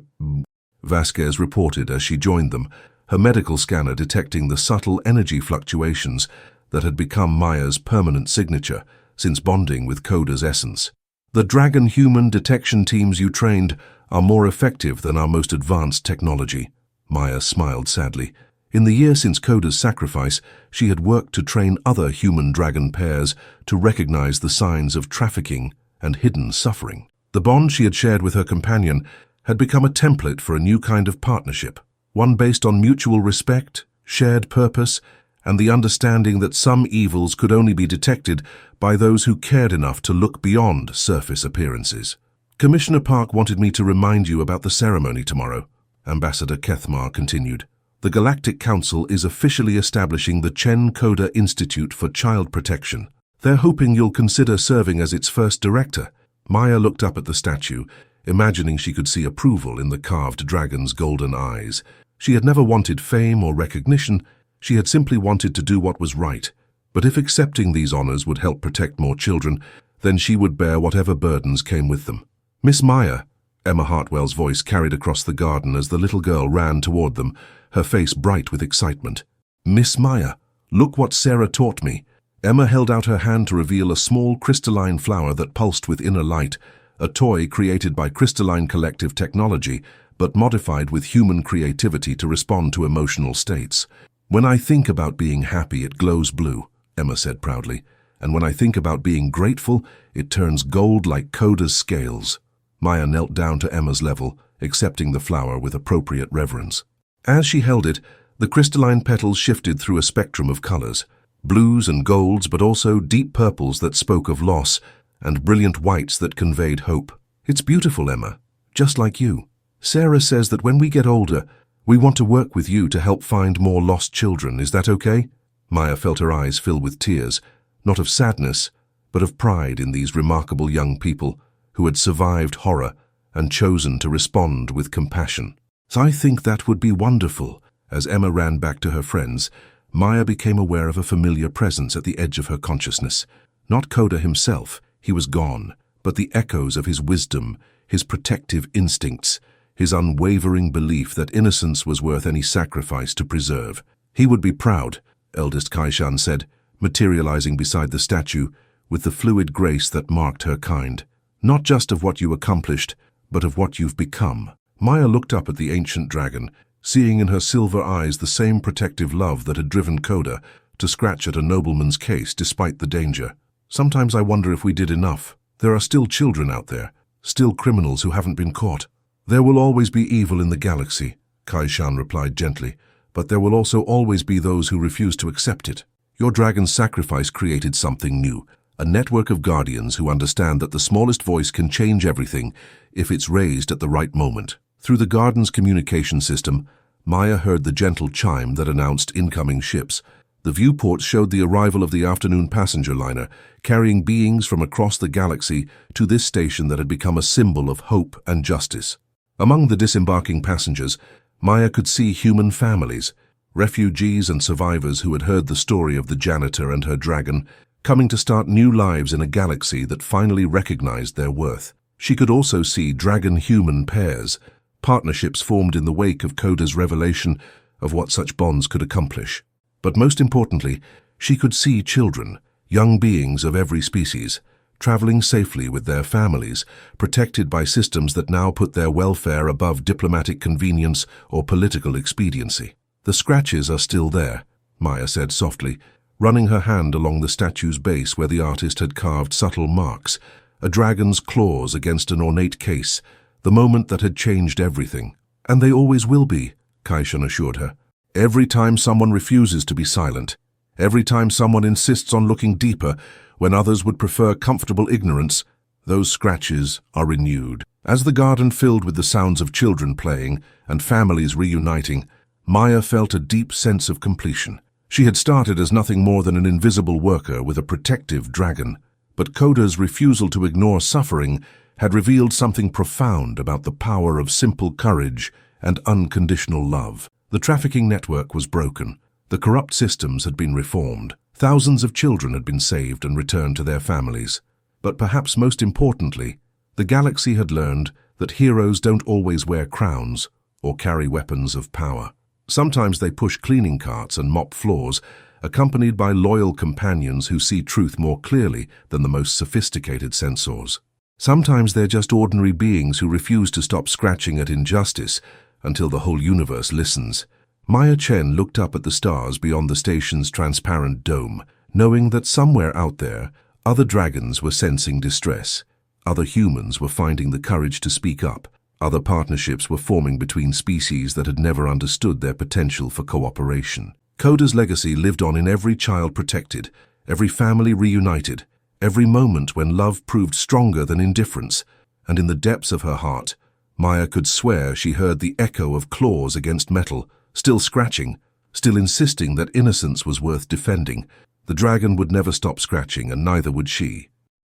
Vasquez reported as she joined them, her medical scanner detecting the subtle energy fluctuations that had become Maya's permanent signature since bonding with Koda's essence. "The dragon-human detection teams you trained are more effective than our most advanced technology." Maya smiled sadly. In the year since Koda's sacrifice, she had worked to train other human-dragon pairs to recognize the signs of trafficking and hidden suffering. The bond she had shared with her companion had become a template for a new kind of partnership, one based on mutual respect, shared purpose, and the understanding that some evils could only be detected by those who cared enough to look beyond surface appearances. "Commissioner Park wanted me to remind you about the ceremony tomorrow," Ambassador Kethmar continued. "The Galactic Council is officially establishing the Chen Koda Institute for Child Protection. They're hoping you'll consider serving as its first director." Maya looked up at the statue, imagining she could see approval in the carved dragon's golden eyes. She had never wanted fame or recognition. She had simply wanted to do what was right. But if accepting these honors would help protect more children, then she would bear whatever burdens came with them. "Miss Maya," Emma Hartwell's voice carried across the garden as the little girl ran toward them, her face bright with excitement. "Miss Maya, look what Sarah taught me." Emma held out her hand to reveal a small crystalline flower that pulsed with inner light, a toy created by crystalline collective technology, but modified with human creativity to respond to emotional states. "When I think about being happy, it glows blue," Emma said proudly. "And when I think about being grateful, it turns gold like Koda's scales." Maya knelt down to Emma's level, accepting the flower with appropriate reverence. As she held it, the crystalline petals shifted through a spectrum of colors, blues and golds, but also deep purples that spoke of loss, and brilliant whites that conveyed hope. "It's beautiful, Emma, just like you. Sarah says that when we get older, we want to work with you to help find more lost children. Is that okay?" Maya felt her eyes fill with tears, not of sadness, but of pride in these remarkable young people who had survived horror and chosen to respond with compassion. "I think that would be wonderful." As Emma ran back to her friends, Maya became aware of a familiar presence at the edge of her consciousness. Not Koda himself, he was gone, but the echoes of his wisdom, his protective instincts, his unwavering belief that innocence was worth any sacrifice to preserve. "He would be proud," eldest Kaishan said, materializing beside the statue with the fluid grace that marked her kind. "Not just of what you accomplished, but of what you've become." Maya looked up at the ancient dragon, seeing in her silver eyes the same protective love that had driven Koda to scratch at a nobleman's case despite the danger. "Sometimes I wonder if we did enough. There are still children out there, still criminals who haven't been caught." "There will always be evil in the galaxy," Kaishan replied gently, "but there will also always be those who refuse to accept it. Your dragon's sacrifice created something new, a network of guardians who understand that the smallest voice can change everything if it's raised at the right moment." Through the garden's communication system, Maya heard the gentle chime that announced incoming ships. The viewports showed the arrival of the afternoon passenger liner, carrying beings from across the galaxy to this station that had become a symbol of hope and justice. Among the disembarking passengers, Maya could see human families, refugees and survivors who had heard the story of the janitor and her dragon, coming to start new lives in a galaxy that finally recognized their worth. She could also see dragon-human pairs, partnerships formed in the wake of Koda's revelation of what such bonds could accomplish. But most importantly, she could see children, young beings of every species, traveling safely with their families, protected by systems that now put their welfare above diplomatic convenience or political expediency. "The scratches are still there," Maya said softly, running her hand along the statue's base where the artist had carved subtle marks, a dragon's claws against an ornate case, the moment that had changed everything. "And they always will be," Kaishan assured her. "Every time someone refuses to be silent, every time someone insists on looking deeper when others would prefer comfortable ignorance, those scratches are renewed." As the garden filled with the sounds of children playing and families reuniting, Maya felt a deep sense of completion. She had started as nothing more than an invisible worker with a protective dragon, but Koda's refusal to ignore suffering had revealed something profound about the power of simple courage and unconditional love. The trafficking network was broken. The corrupt systems had been reformed. Thousands of children had been saved and returned to their families. But perhaps most importantly, the galaxy had learned that heroes don't always wear crowns or carry weapons of power. Sometimes they push cleaning carts and mop floors, accompanied by loyal companions who see truth more clearly than the most sophisticated censors. Sometimes they're just ordinary beings who refuse to stop scratching at injustice until the whole universe listens. Maya Chen looked up at the stars beyond the station's transparent dome, knowing that somewhere out there, other dragons were sensing distress. Other humans were finding the courage to speak up. Other partnerships were forming between species that had never understood their potential for cooperation. Koda's legacy lived on in every child protected, every family reunited, every moment when love proved stronger than indifference, and in the depths of her heart, Maya could swear she heard the echo of claws against metal, still scratching, still insisting that innocence was worth defending. The dragon would never stop scratching, and neither would she.